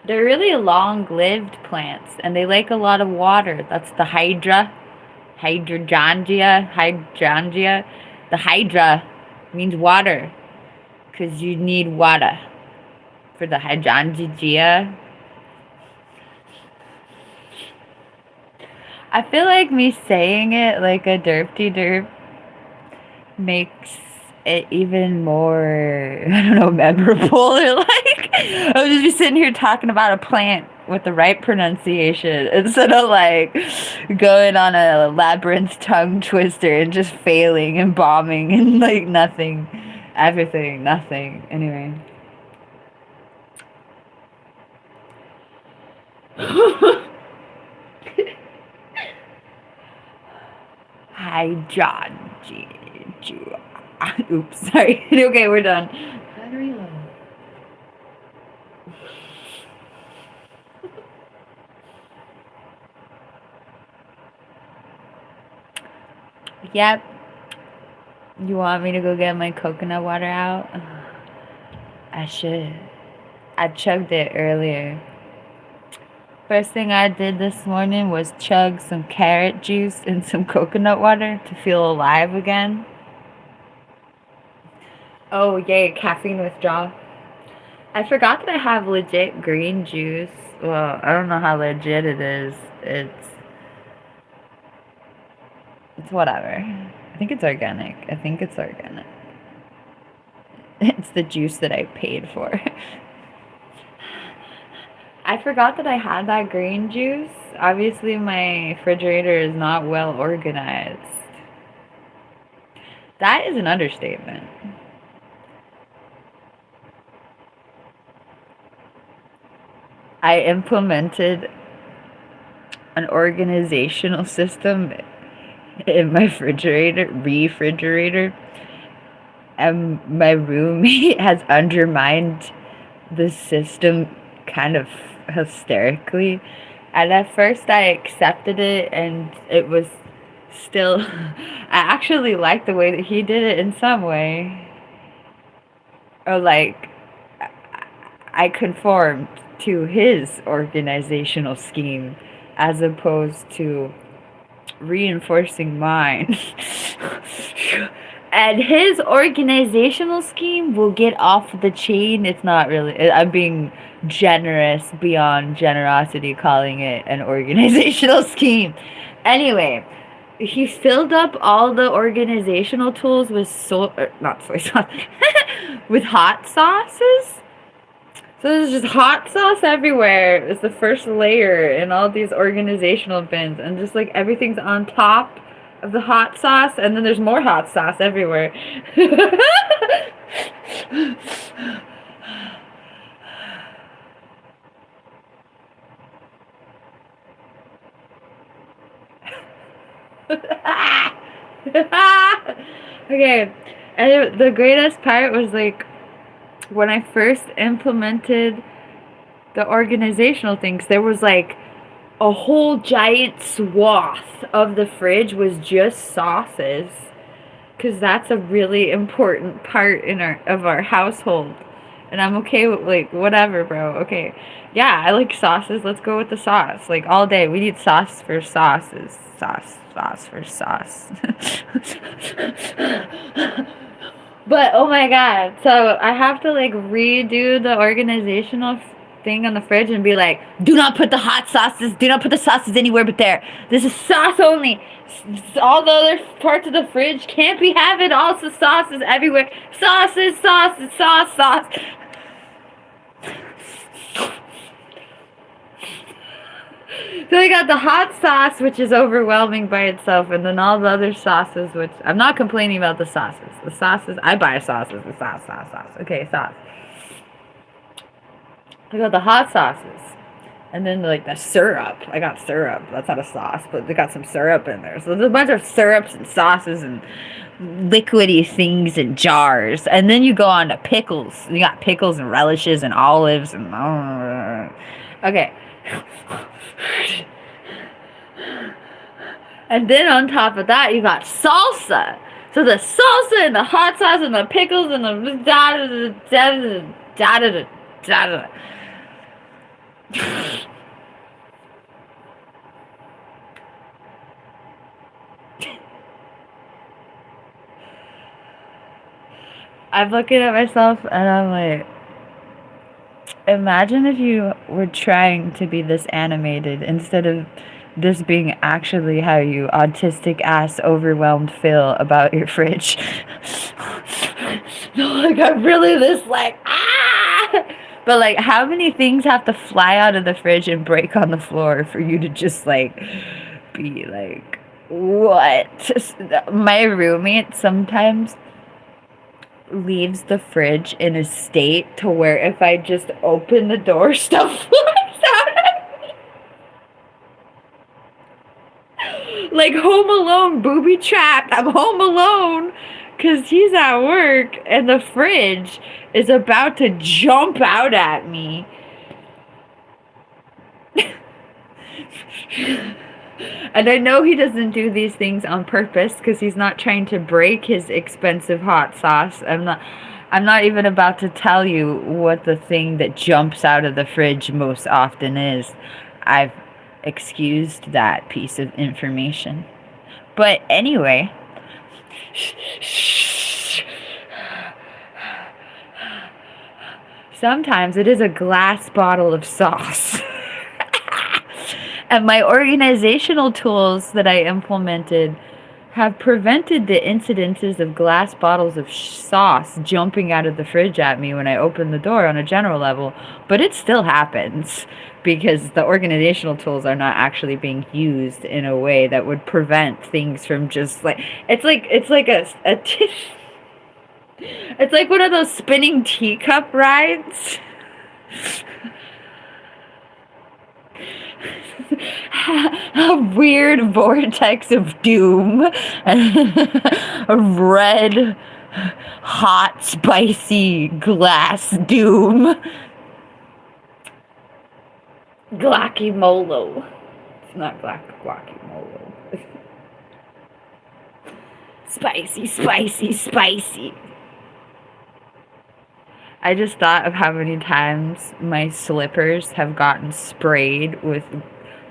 They're really long-lived plants, and they like a lot of water. That's the hydrangea. The hydra means water, because you need water for the hydrangea. I feel like me saying it like a derp makes it even more, I don't know, memorable. Like, I would just be sitting here talking about a plant with the right pronunciation instead of like going on a labyrinth tongue twister and just failing and bombing and like nothing. Everything, nothing. Anyway. Hydrangea. Oops, sorry. Okay, we're done. Battery low. Yep. You want me to go get my coconut water out? I should. I chugged it earlier. First thing I did this morning was chug some carrot juice and some coconut water to feel alive again. Oh, yay, caffeine withdrawal. I forgot that I have legit green juice. Well, I don't know how legit it is. It's whatever. I think it's organic. I think it's organic. It's the juice that I paid for. I forgot that I had that green juice. Obviously, my refrigerator is not well organized. That is an understatement. I implemented an organizational system in my refrigerator, and my roommate has undermined the system kind of hysterically. And at first I accepted it, and it was still, I actually liked the way that he did it in some way. Or like, I conformed to his organizational scheme as opposed to reinforcing mine. And his organizational scheme will get off the chain. It's not really, I'm being generous beyond generosity calling it an organizational scheme. Anyway, he filled up all the organizational tools with not soy sauce, with hot sauces. So there's just hot sauce everywhere. It's the first layer in all these organizational bins, and just like everything's on top of the hot sauce, and then there's more hot sauce everywhere. Okay, and the greatest part was like when I first implemented the organizational things, there was like a whole giant swath of the fridge was just sauces, because that's a really important part in our household. And I'm okay with like whatever, bro. Okay, yeah, I like sauces. Let's go with the sauce. Like all day, we need sauce for sauces. Sauce for sauce. But oh my god, so I have to like redo the organizational thing on the fridge and be like, do not put the hot sauces, do not put the sauces anywhere but there. This is sauce only. All the other parts of the fridge can't be having also sauces everywhere. Sauces, sauce. So we got the hot sauce, which is overwhelming by itself, and then all the other sauces, which I'm not complaining about the sauces. The sauces, I buy sauces. The sauce. Okay, sauce. I got the hot sauces. And then like the syrup. I got syrup. That's not a sauce, but they got some syrup in there. So there's a bunch of syrups and sauces and liquidy things in jars. And then you go on to pickles. You got pickles and relishes and olives and okay. And then on top of that, you got salsa. So the salsa and the hot sauce and the pickles and the da. I'm looking at myself and I'm like, imagine if you were trying to be this animated instead of this being actually how you autistic ass overwhelmed feel about your fridge. Like I'm really this like but like how many things have to fly out of the fridge and break on the floor for you to just like be like, what? My roommate sometimes leaves the fridge in a state to where if I just open the door, stuff flies out at me. Like Home Alone, booby trapped. I'm home alone because he's at work and the fridge is about to jump out at me. And I know he doesn't do these things on purpose because he's not trying to break his expensive hot sauce. I'm not even about to tell you what the thing that jumps out of the fridge most often is. I've excused that piece of information. But anyway, Sometimes it is a glass bottle of sauce. And my organizational tools that I implemented have prevented the incidences of glass bottles of sauce jumping out of the fridge at me when I open the door on a general level, but it still happens because the organizational tools are not actually being used in a way that would prevent things from just like it's like it's like one of those spinning teacup rides. A weird vortex of doom. A red, hot, spicy glass doom. Guacamole. It's not guacamole. Spicy, spicy, spicy. I just thought of how many times my slippers have gotten sprayed with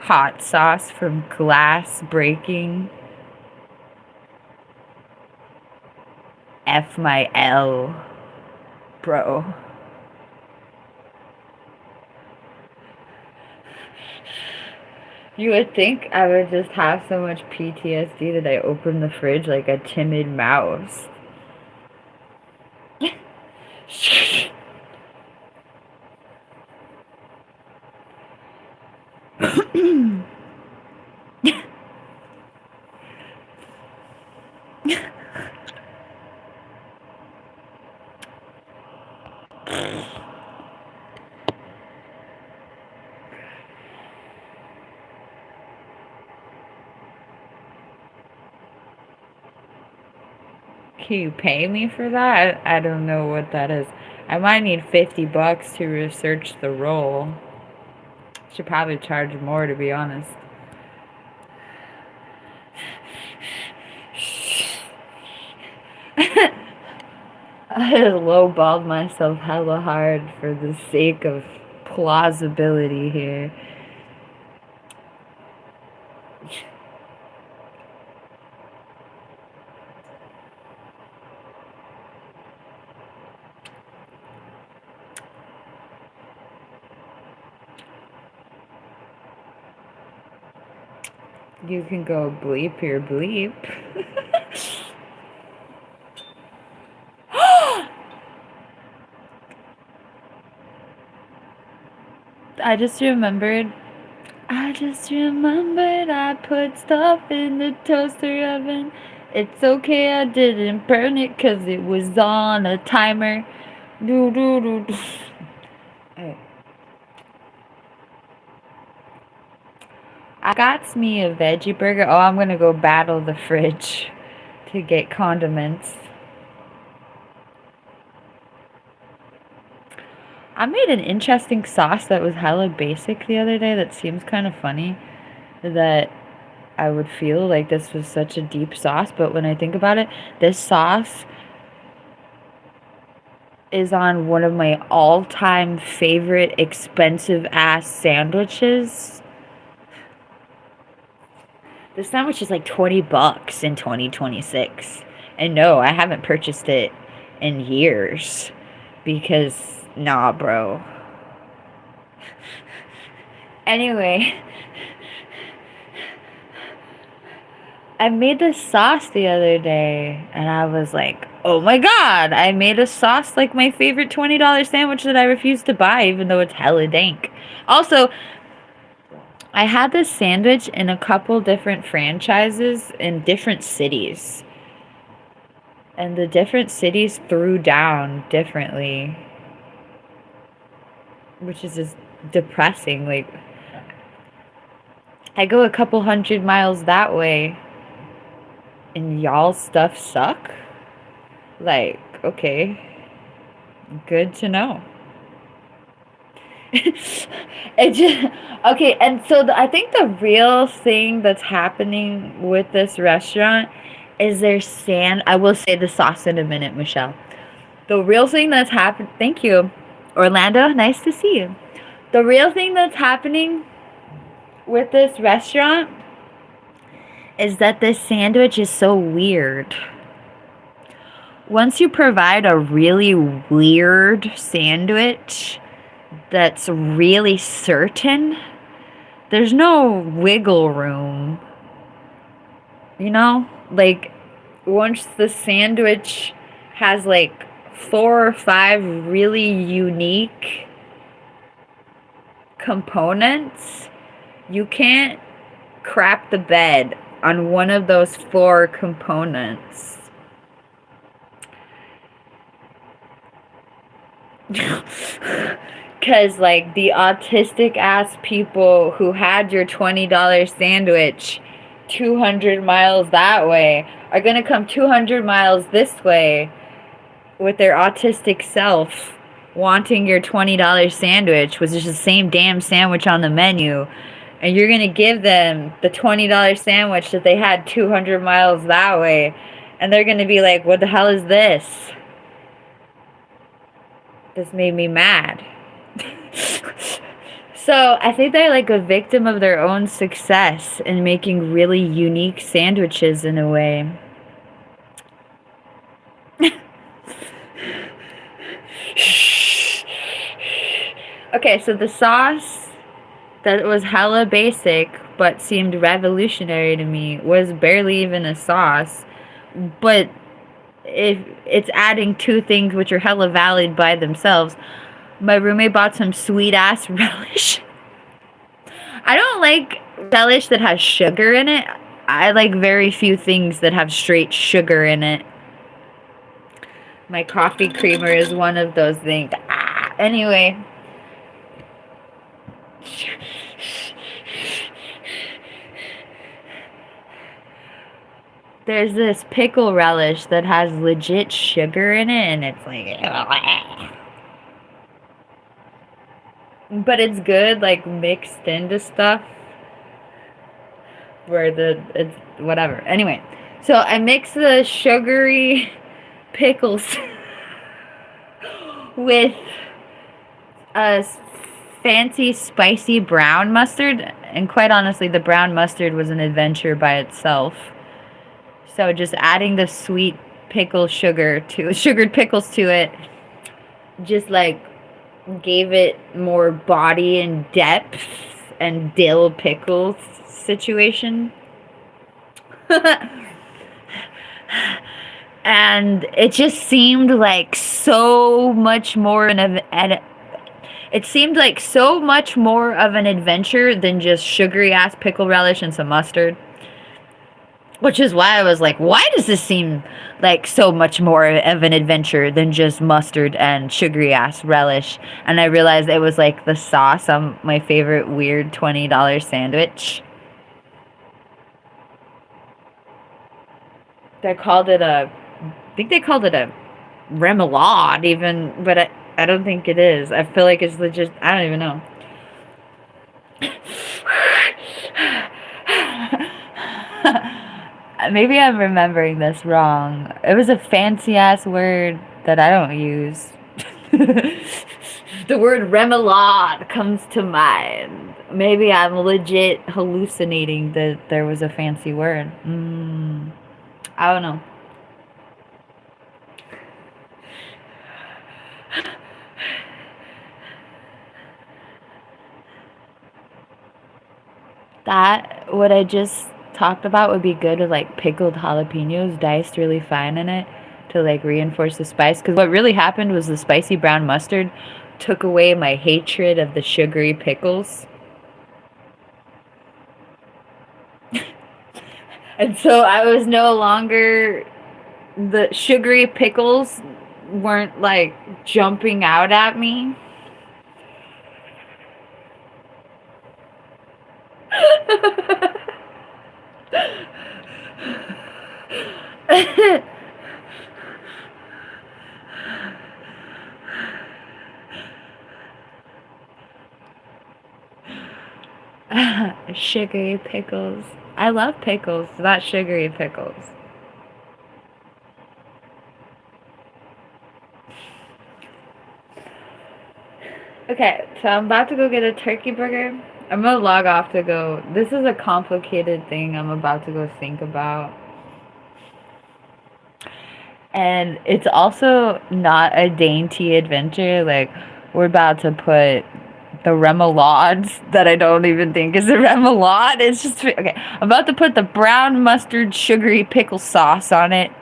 hot sauce from glass breaking. F my L, bro. You would think I would just have so much PTSD that I open the fridge like a timid mouse. Can you pay me for that? I don't know what that is. I might need $50 to research the role. Should probably charge more, to be honest. I lowballed myself hella hard for the sake of plausibility here. You can go bleep your bleep. I just remembered I put stuff in the toaster oven. It's okay, I didn't burn it because it was on a timer. Do do do do. Right. I got me a veggie burger. Oh, I'm gonna go battle the fridge to get condiments. I made an interesting sauce that was hella basic the other day that seems kind of funny, that I would feel like this was such a deep sauce, but when I think about it, this sauce is on one of my all-time favorite expensive-ass sandwiches. The sandwich is like $20 in 2026. And no, I haven't purchased it in years because, nah, bro. Anyway, I made this sauce the other day and I was like, oh my god, I made a sauce like my favorite $20 sandwich that I refuse to buy even though it's hella dank. Also, I had this sandwich in a couple different franchises in different cities. And the different cities threw down differently. Which is just depressing. Like, I go a couple 100 miles that way and y'all's stuff suck? Like, okay. Good to know. It just, okay, and so I think the real thing that's happening with this restaurant is I will say the sauce in a minute, Michelle. The real thing that's happened, thank you, Orlando, nice to see you. The real thing that's happening with this restaurant is that this sandwich is so weird. once you provide a really weird sandwich that's really certain, there's no wiggle room. You know? Like, once the sandwich has like 4 or 5 really unique components, you can't crap the bed on one of those 4 components. Because, like, the autistic ass people who had your $20 sandwich 200 miles that way are gonna come 200 miles this way with their autistic self wanting your $20 sandwich, which is the same damn sandwich on the menu. And you're gonna give them the $20 sandwich that they had 200 miles that way. And they're gonna be like, what the hell is this? This made me mad. So I think they're like a victim of their own success in making really unique sandwiches in a way. Okay, so the sauce that was hella basic but seemed revolutionary to me was barely even a sauce. But if it's adding 2 things which are hella valid by themselves. My roommate bought some sweet ass relish. I don't like relish that has sugar in it. I like very few things that have straight sugar in it. My coffee creamer is one of those things. Anyway. There's this pickle relish that has legit sugar in it, and it's like... But it's good, like, mixed into stuff. Where it's whatever. Anyway, so I mix the sugary pickles with a fancy spicy brown mustard, and quite honestly the brown mustard was an adventure by itself. So just adding the sweet sugared pickles to it just like gave it more body and depth and dill pickles situation. And it just seemed like so much more it seemed like so much more of an adventure than just sugary ass pickle relish and some mustard. Which is why I was like, why does this seem like so much more of an adventure than just mustard and sugary ass relish? And I realized it was like the sauce on my favorite weird $20 sandwich. I think they called it a remoulade even, but I don't think it is. I feel like it's legit. I don't even know. Maybe I'm remembering this wrong. It was a fancy ass word that I don't use. The word remoulade comes to mind. Maybe I'm legit hallucinating that there was a fancy word. I don't know. That, what I just talked about, would be good with like pickled jalapenos diced really fine in it to like reinforce the spice. Because what really happened was the spicy brown mustard took away my hatred of the sugary pickles. And so I was no longer... The sugary pickles weren't like jumping out at me. Sugary pickles. I love pickles, not sugary pickles. Okay, so I'm about to go get a turkey burger. I'm gonna log off to go. This is a complicated thing I'm about to go think about. And it's also not a dainty adventure. Like, we're about to put the remoulades that I don't even think is a remoulade. It's just, okay. I'm about to put the brown mustard sugary pickle sauce on it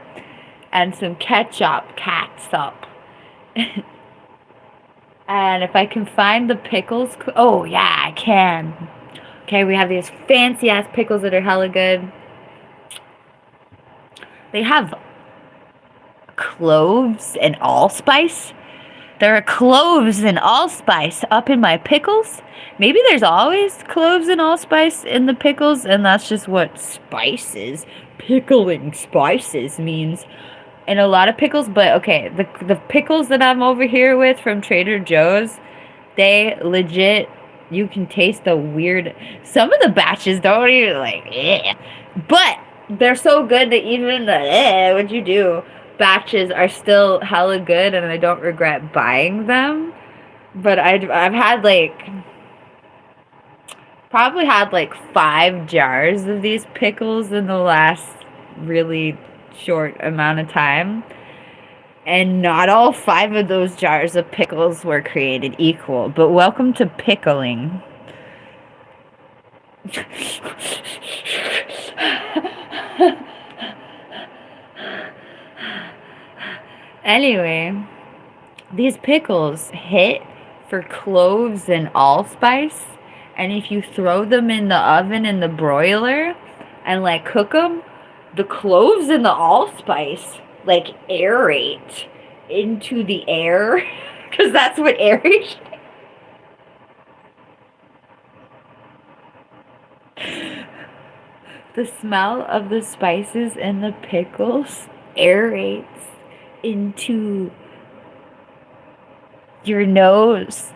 and some ketchup, catsup. And if I can find the pickles, oh yeah, I can. Okay, we have these fancy ass pickles that are hella good. They have cloves and allspice. There are cloves and allspice up in my pickles. Maybe there's always cloves and allspice in the pickles, and that's just what spices, pickling spices means in a lot of pickles. But okay, the pickles that I'm over here with from Trader Joe's, they legit, you can taste the weird, some of the batches don't even like, but they're so good that even the, what'd you do, batches are still hella good, and I don't regret buying them. But I've had like, probably had like 5 jars of these pickles in the last really short amount of time. And not all 5 of those jars of pickles were created equal. But welcome to pickling. Anyway, these pickles hit for cloves and allspice. And if you throw them in the oven in the broiler and like cook them, the cloves and the allspice like aerate into the air, because that's what aeration. The smell of the spices and the pickles aerates into your nose.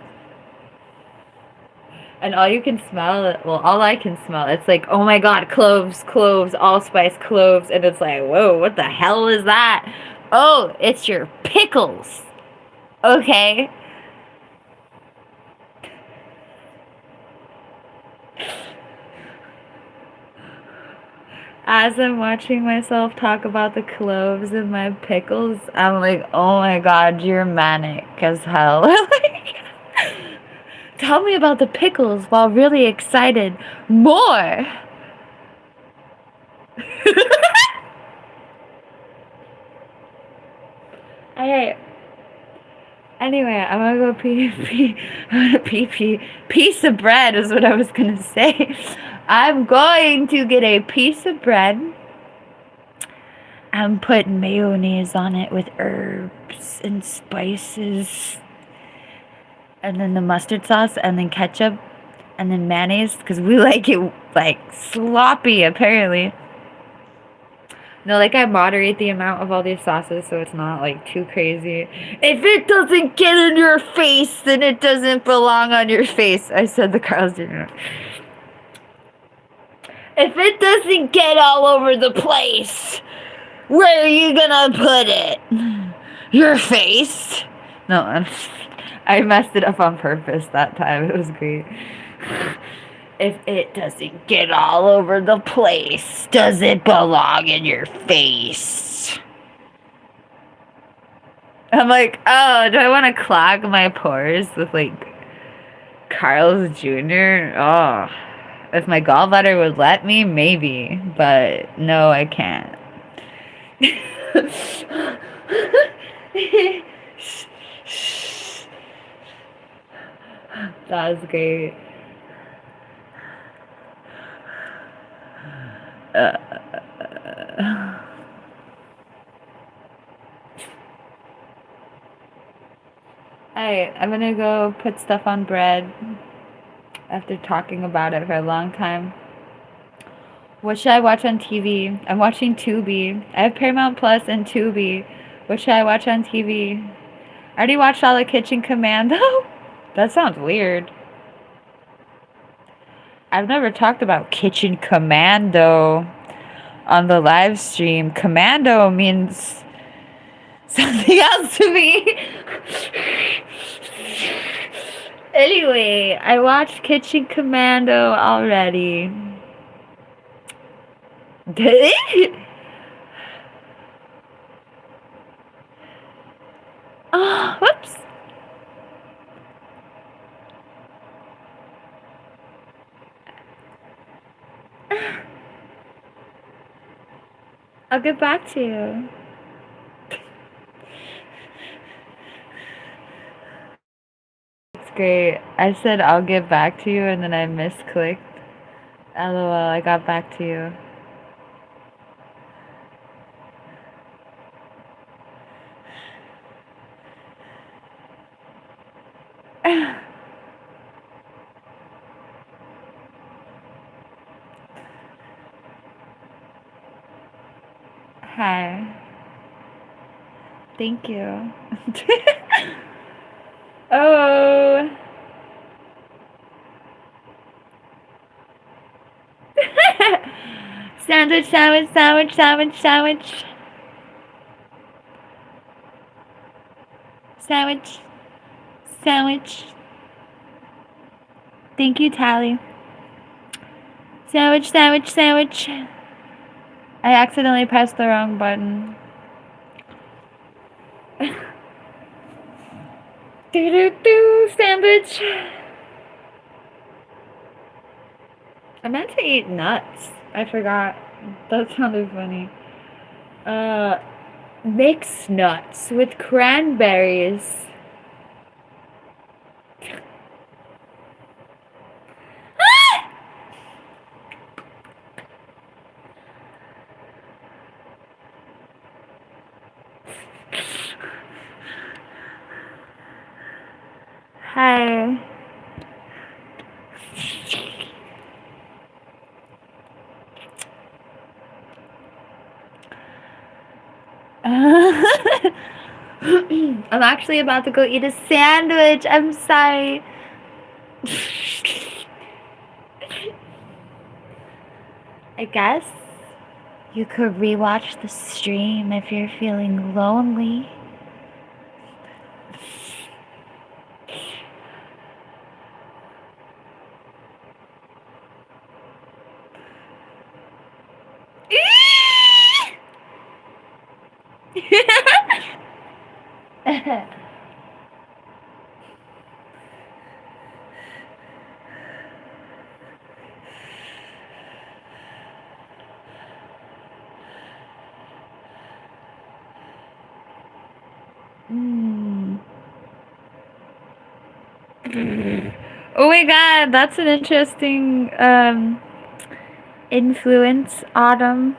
And all you can smell, well, all I can smell, it's like, oh my god, cloves, cloves, allspice, cloves. And it's like, whoa, what the hell is that? Oh, it's your pickles. Okay. As I'm watching myself talk about the cloves in my pickles, I'm like, oh my god, you're manic as hell. Like, tell me about the pickles while really excited. More! Hey. Anyway, I'm gonna go pee. Piece of bread is what I was gonna say. I'm going to get a piece of bread and put mayonnaise on it with herbs and spices. And then the mustard sauce, and then ketchup, and then mayonnaise, because we like it like sloppy, apparently. No, like I moderate the amount of all these sauces so it's not like too crazy. If it doesn't get in your face, then it doesn't belong on your face. I said the Carl's Jr. If it doesn't get all over the place, where are you gonna put it? Your face? No, I messed it up on purpose that time. It was great. If it doesn't get all over the place, does it belong in your face? I'm like, oh, do I want to clog my pores with like Carl's Jr.? Oh, if my gallbladder would let me, maybe, but no, I can't. That was great. Alright, I'm gonna go put stuff on bread after talking about it for a long time. What should I watch on TV? I'm watching Tubi. I have Paramount Plus and Tubi. What should I watch on TV? I already watched all the Kitchen Commando. That sounds weird. I've never talked about Kitchen Commando on the live stream. Commando means something else to me. Anyway, I watched Kitchen Commando already. Oh, whoops. I'll get back to you. It's great. I said I'll get back to you and then I misclicked. LOL, I got back to you. Hi. Thank you. Oh. Sandwich, sandwich, sandwich, sandwich, sandwich. Sandwich. Sandwich. Thank you, Tally. Sandwich, sandwich, sandwich. I accidentally pressed the wrong button. Do sandwich. I meant to eat nuts. I forgot. That sounded funny. Mixed nuts with cranberries. Hi. I'm actually about to go eat a sandwich. I'm sorry. I guess you could rewatch the stream if you're feeling lonely. Mm. Oh my god, that's an interesting influence, Autumn.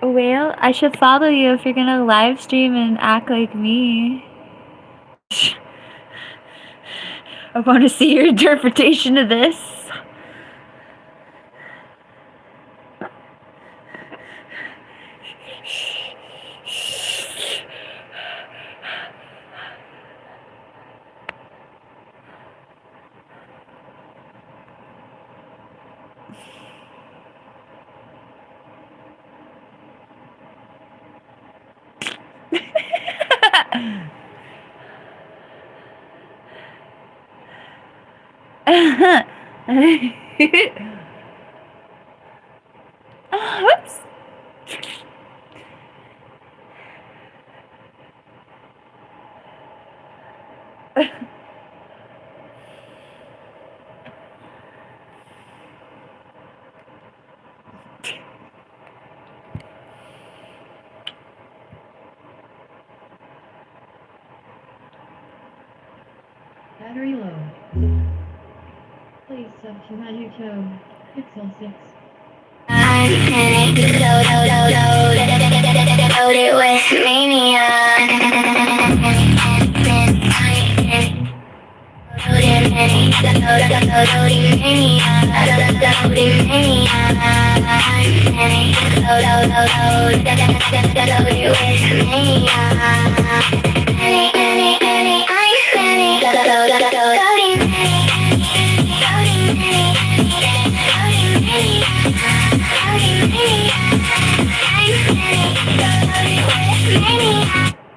Well, I should follow you if you're gonna live stream and act like me. I want to see your interpretation of this. Whoops. Battery low. Please sub to Magic Show. Pixel 6. I'm in it, loaded with mania.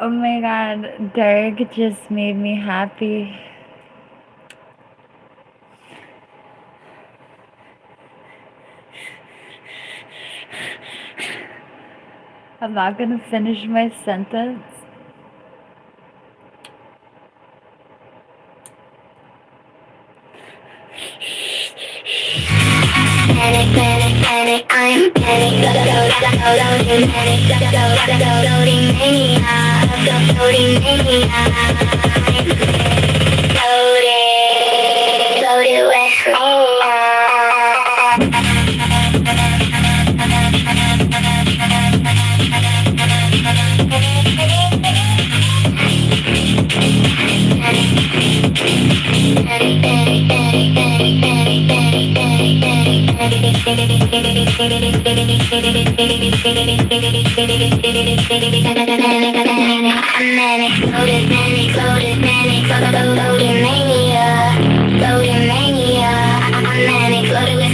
Oh my god, Derek just made me happy. I'm not gonna finish my sentence. Panic, panic, panic, I'm panic, loading mania, loading mania, loaded with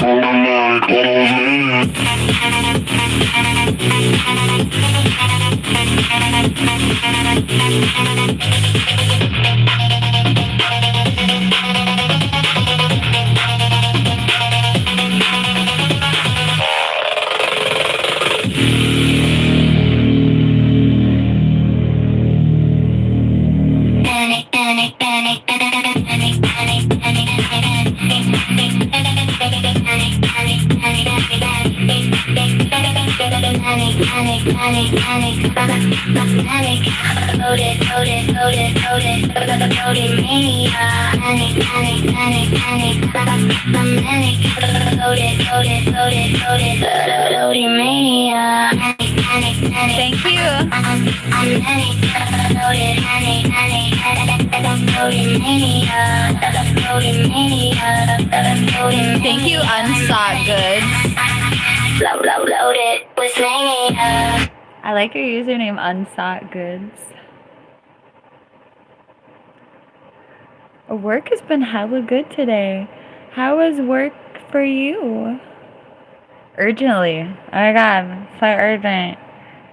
Thank you. Thank you, Unsought Goods. Loaded with mania. I like your username, Unsought Goods. Work has been hella good today. How was work for you? Urgently. Oh my god, so urgent.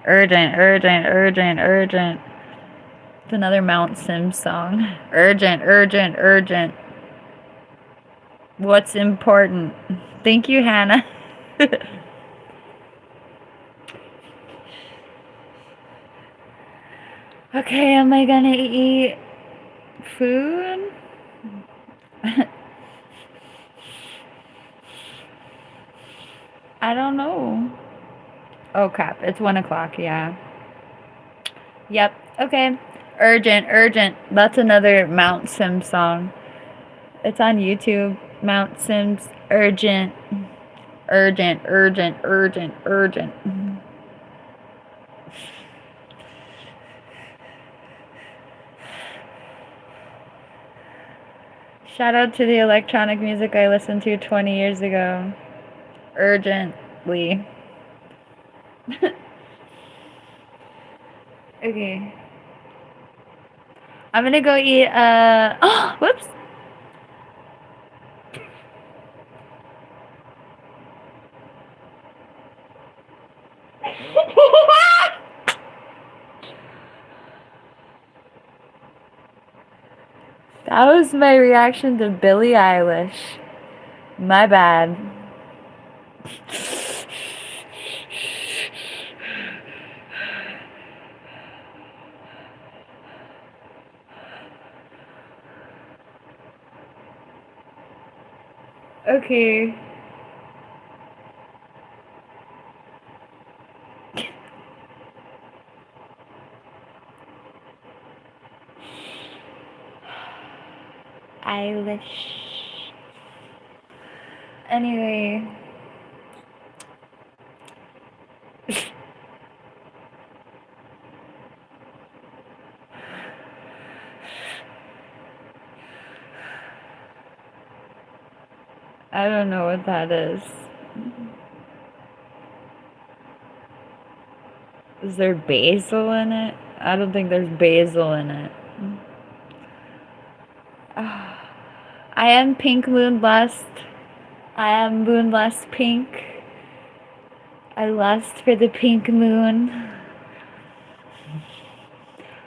Urgent, urgent, urgent, urgent. It's another Mount Sims song. Urgent, urgent, urgent. What's important? Thank you, Hannah. Okay, am I gonna eat food? I don't know. Oh crap, it's 1 o'clock, yeah. Yep, okay. Urgent, urgent. That's another Mount Sims song. It's on YouTube. Mount Sims, urgent. Urgent, urgent, urgent, urgent. Shout out to the electronic music I listened to 20 years ago. Urgently. Okay. I'm gonna go eat, oh, whoops. That was my reaction to Billie Eilish. My bad. Okay. Eilish. Anyway. I don't know what that is. Is there basil in it? I don't think there's basil in it. I am PinkMoonLust. I am Moonlust Pink. I lust for the pink moon.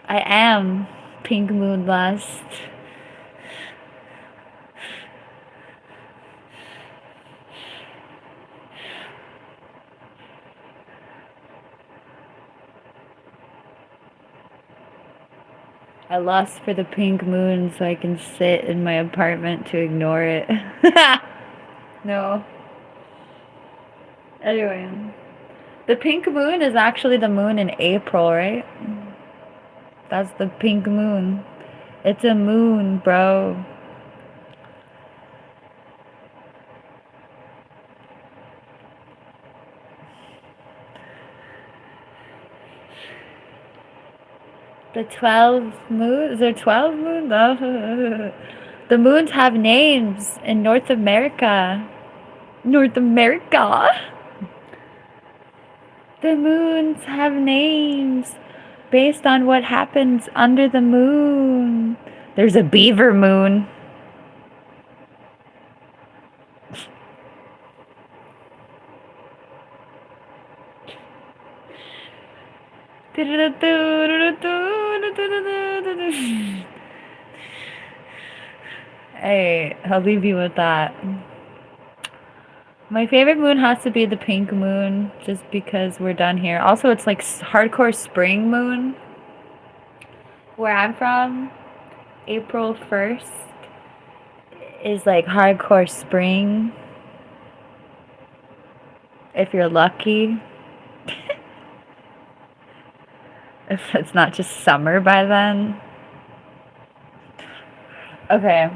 I am PinkMoonLust. I lust for the pink moon so I can sit in my apartment to ignore it. No. Anyway. The pink moon is actually the moon in April, right? That's the pink moon. It's a moon, bro. The 12 moons? Is there 12 moons? No. The moons have names in North America. North America. The moons have names based on what happens under the moon. There's a beaver moon. Hey, I'll leave you with that. My favorite moon has to be the pink moon, just because we're done here. Also, it's like hardcore spring moon. Where I'm from, April 1st is like hardcore spring. If you're lucky. If it's not just summer by then. Okay.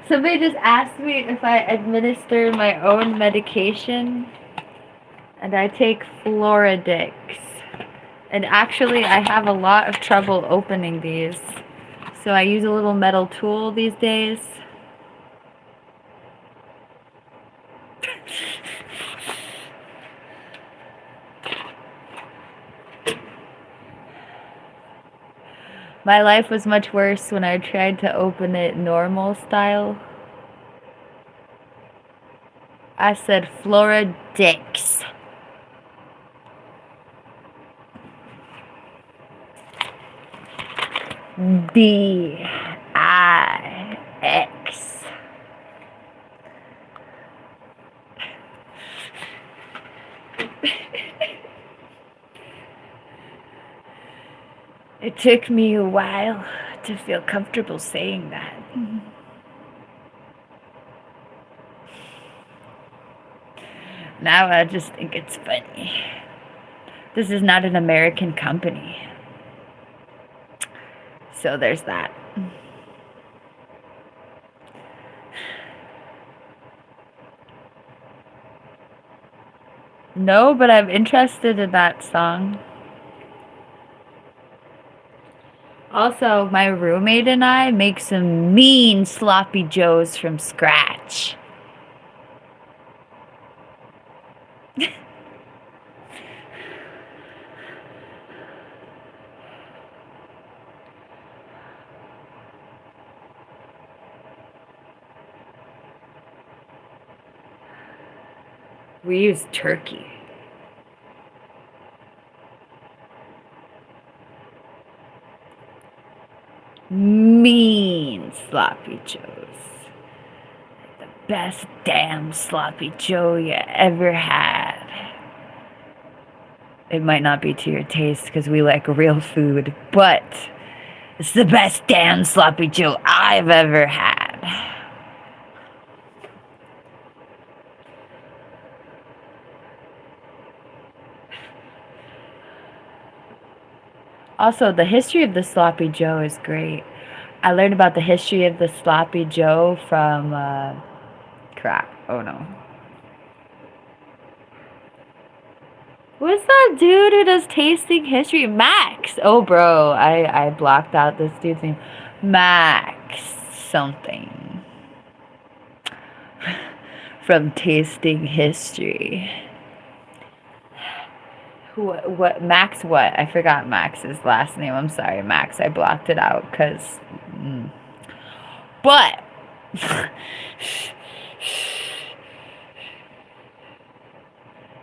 Somebody just asked me if I administer my own medication, and I take Floridix. And actually, I have a lot of trouble opening these, so I use a little metal tool these days. My life was much worse when I tried to open it normal style. I said Floridix. D-I-X. It took me a while to feel comfortable saying that. Now I just think it's funny. This is not an American company. So there's that. No, but I'm interested in that song. Also, my roommate and I make some mean sloppy joes from scratch. We use turkey. Mean sloppy joes. The best damn sloppy joe you ever had. It might not be to your taste because we like real food, but it's the best damn sloppy joe I've ever had. Also, the history of the sloppy joe is great. I learned about the history of the sloppy Joe from crap. Oh no. What's that dude who does tasting history? Max. Oh bro, I blocked out this dude's name. Max something from tasting history. What Max what? I forgot Max's last name. I'm sorry, Max. I blocked it out because but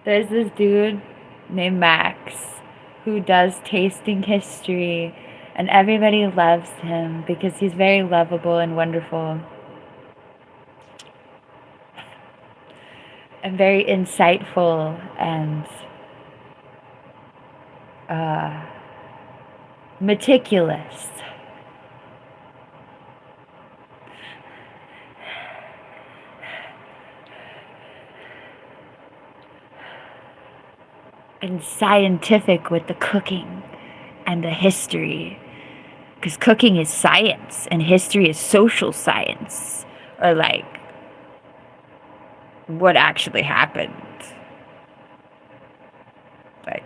there's this dude named Max who does tasting history, and everybody loves him because he's very lovable and wonderful and very insightful and meticulous. And scientific with the cooking and the history. Because cooking is science and history is social science. Or like what actually happened. Like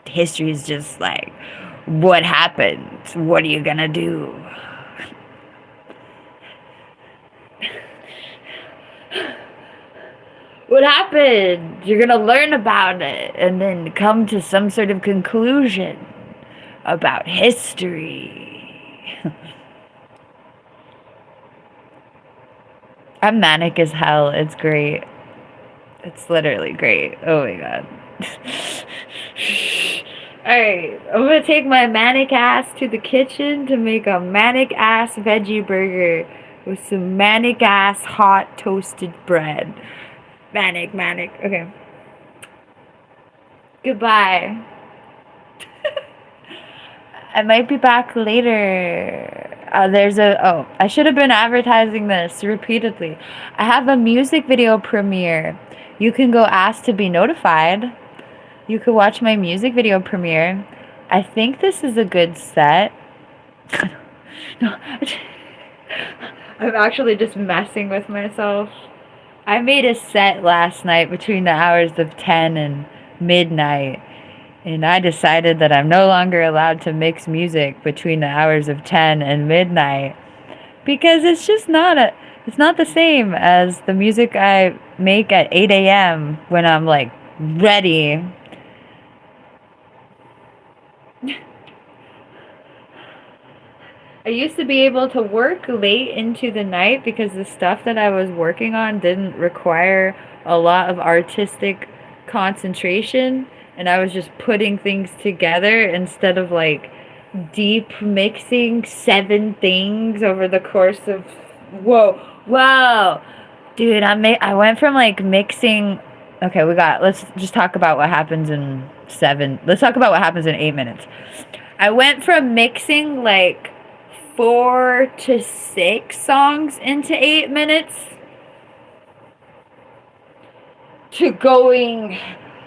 history is just like what happened? What are you gonna do? What happened? You're gonna learn about it and then come to some sort of conclusion about history. I'm manic as hell. It's great. It's literally great. Oh my god. Alright, I'm gonna take my manic ass to the kitchen to make a manic ass veggie burger with some manic ass hot toasted bread. Manic. Okay. Goodbye. I might be back later. I should have been advertising this repeatedly. I have a music video premiere. You can go ask to be notified. You can watch my music video premiere. I think this is a good set. No, I'm actually just messing with myself. I made a set last night between the hours of 10 and midnight, and I decided that I'm no longer allowed to mix music between the hours of 10 and midnight because it's just it's not the same as the music I make at 8 a.m. when I'm like ready. I used to be able to work late into the night because the stuff that I was working on didn't require a lot of artistic concentration, and I was just putting things together instead of like deep mixing 7 things over the course of whoa dude. I went from like mixing. Okay, let's just talk about what happens in 8 minutes. I went from mixing like 4 to 6 songs into 8 minutes to going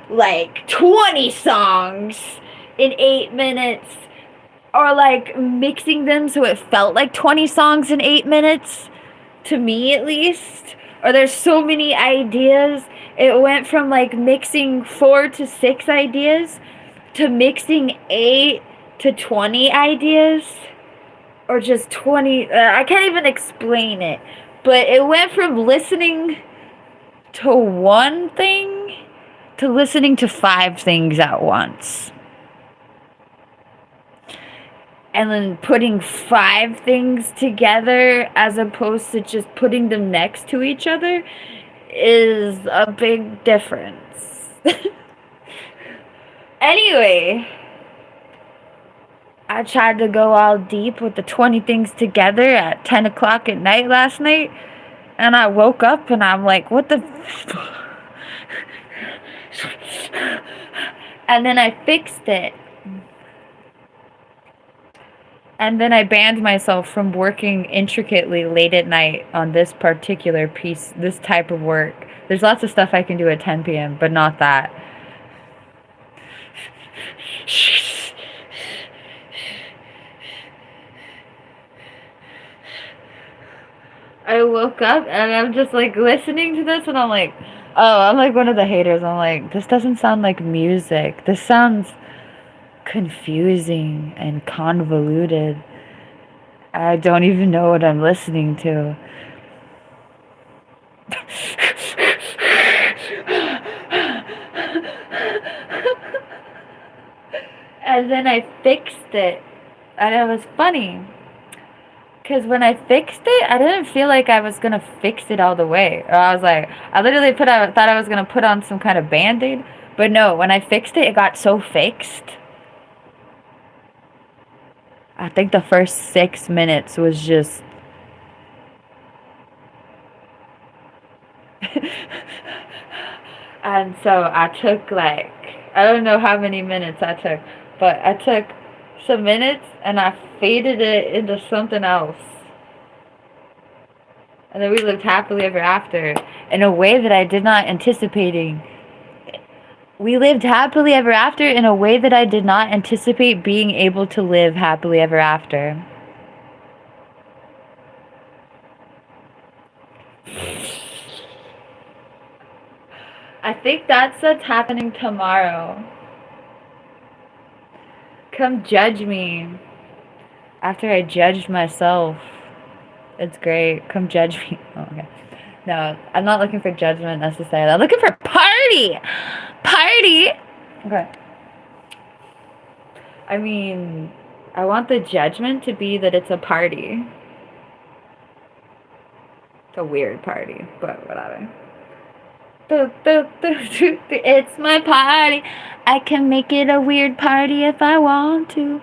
like 20 songs in 8 minutes, or like mixing them so it felt like 20 songs in 8 minutes, to me at least. Or there's so many ideas. It went from like mixing 4 to 6 ideas to mixing 8 to 20 ideas. Or just 20, I can't even explain it. But it went from listening to one thing to listening to 5 things at once. And then putting 5 things together as opposed to just putting them next to each other is a big difference. Anyway, I tried to go all deep with the 20 things together at 10 o'clock at night last night, and I woke up and I'm like, what the and then I fixed it. And then I banned myself from working intricately late at night on this particular piece, this type of work. There's lots of stuff I can do at 10 p.m., but not that. I woke up and I'm just like listening to this and I'm like, oh, I'm like one of the haters. I'm like, this doesn't sound like music. This sounds confusing and convoluted. I don't even know what I'm listening to. And then I fixed it. And it was funny. Because when I fixed it, I didn't feel like I was going to fix it all the way. Or I was like, I literally thought I was going to put on some kind of band-aid. But no, when I fixed it, it got so fixed. I think the first 6 minutes was just... And so I took like, I don't know how many minutes I took, but I took some minutes and I faded it into something else. And then we lived happily ever after in a way that I did not anticipating. We lived happily ever after in a way that I did not anticipate being able to live happily ever after. I think that's what's happening tomorrow. Come judge me. After I judged myself. It's great. Come judge me. Oh, okay. No, I'm not looking for judgment necessarily. I'm looking for party! Party! Okay. I mean, I want the judgment to be that it's a party. It's a weird party, but whatever. It's my party. I can make it a weird party if I want to.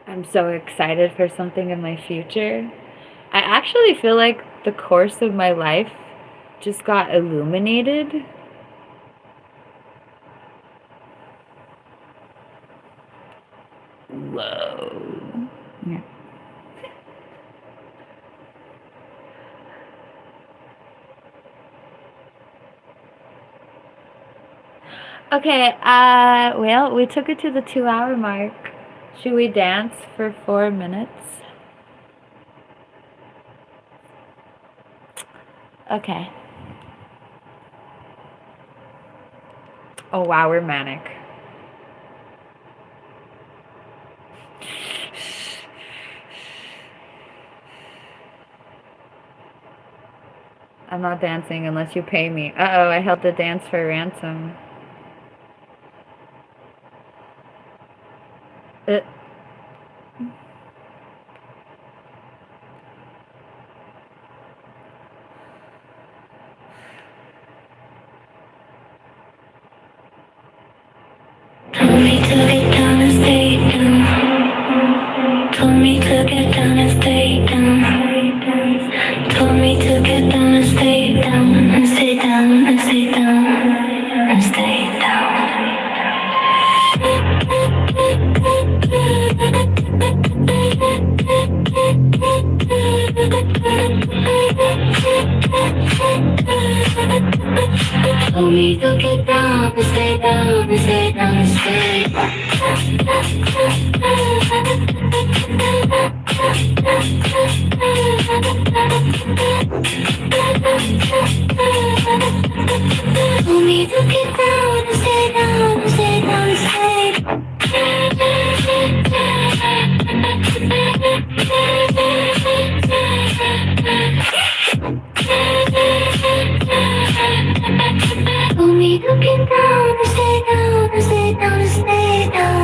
I'm so excited for something in my future. I actually feel like the course of my life just got illuminated. Whoa. Yeah. Okay, well, we took it to the 2-hour mark. Should we dance for 4 minutes? Okay. Oh wow, we're manic. I'm not dancing unless you pay me. Uh-oh, I held the dance for ransom. Told me to get down and stay down. Told me to get down and stay down. Told me to get down and stay down and stay down and stay down and stay down. Told me to get down and stay down and stay down and stay down. Told me to get down and stay down and stay down and stay down. Told me to get down and stay down and stay down and stay down.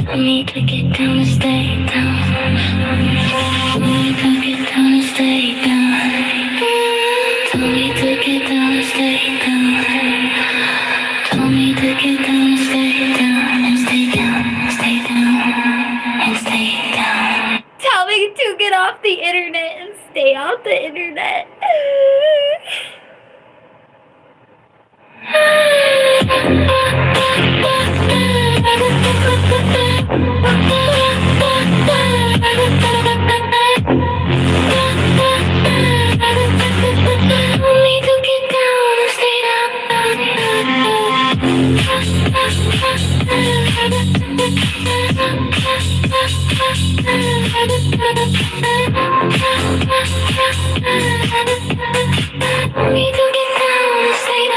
Told me to get down and stay down. Told me to get down and stay down. Told me to get down and stay down. Told me to get down and stay down and stay down and stay down and stay down. Tell me to get off the internet and stay off the internet. We don't get down and stay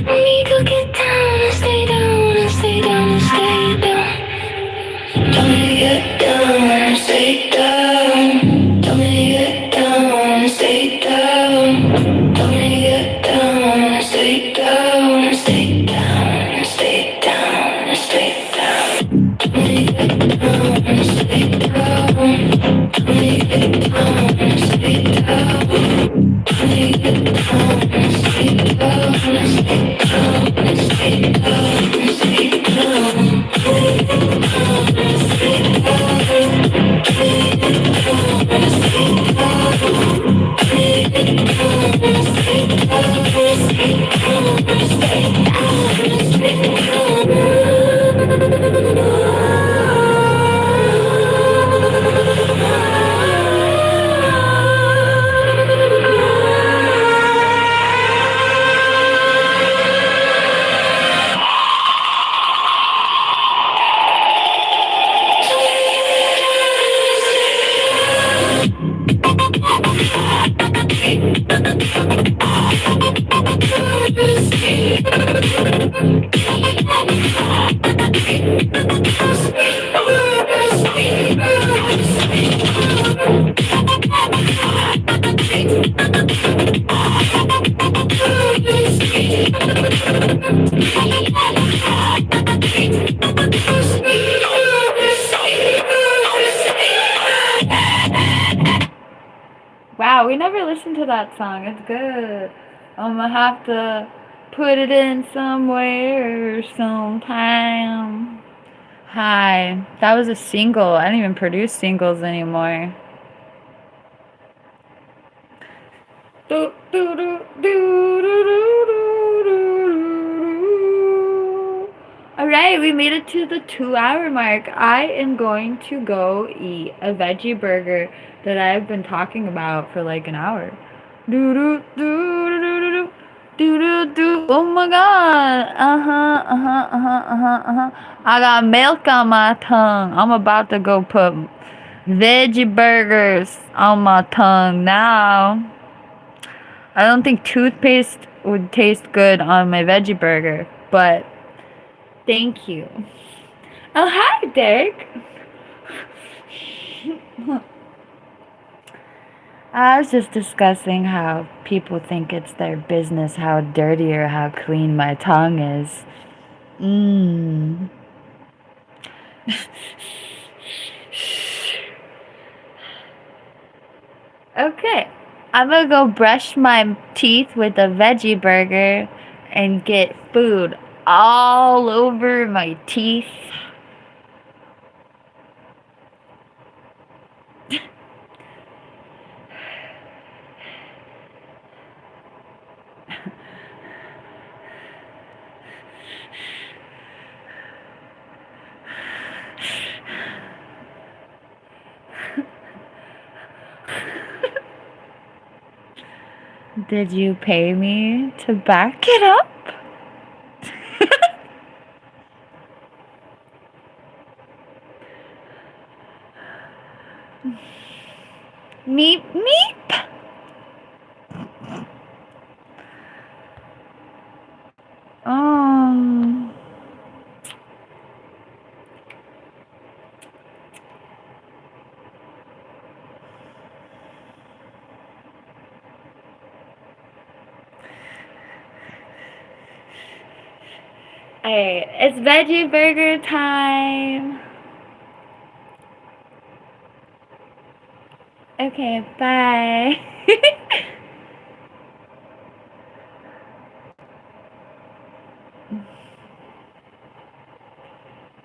We could get down and stay down and stay down and stay down. Tell me to get down and stay down. Tell me to get down and stay down. Tell me to get down and stay down and stay down and stay down and stay down. Tell me to get down and stay down. Tell me to get down and stay down. Tell me to get down and stay down and stay down and stay down and stay down. Wow, we never listened to that song. It's good. I'm gonna have to put it in somewhere sometime. Hi. That was a single. I don't even produce singles anymore. Do, do, do, do, do, do, do, do. Alright, we made it to the 2-hour mark. I am going to go eat a veggie burger that I've been talking about for like an hour. Do do do do do do do do do. Oh my god. I got milk on my tongue. I'm about to go put veggie burgers on my tongue now. I don't think toothpaste would taste good on my veggie burger, but thank you. Oh, hi, Derek. I was just discussing how people think it's their business how dirty or how clean my tongue is. Okay, I'm gonna go brush my teeth with a veggie burger and get food all over my teeth. Did you pay me to back it up? Meep, meep. Alright, it's veggie burger time. Okay, bye.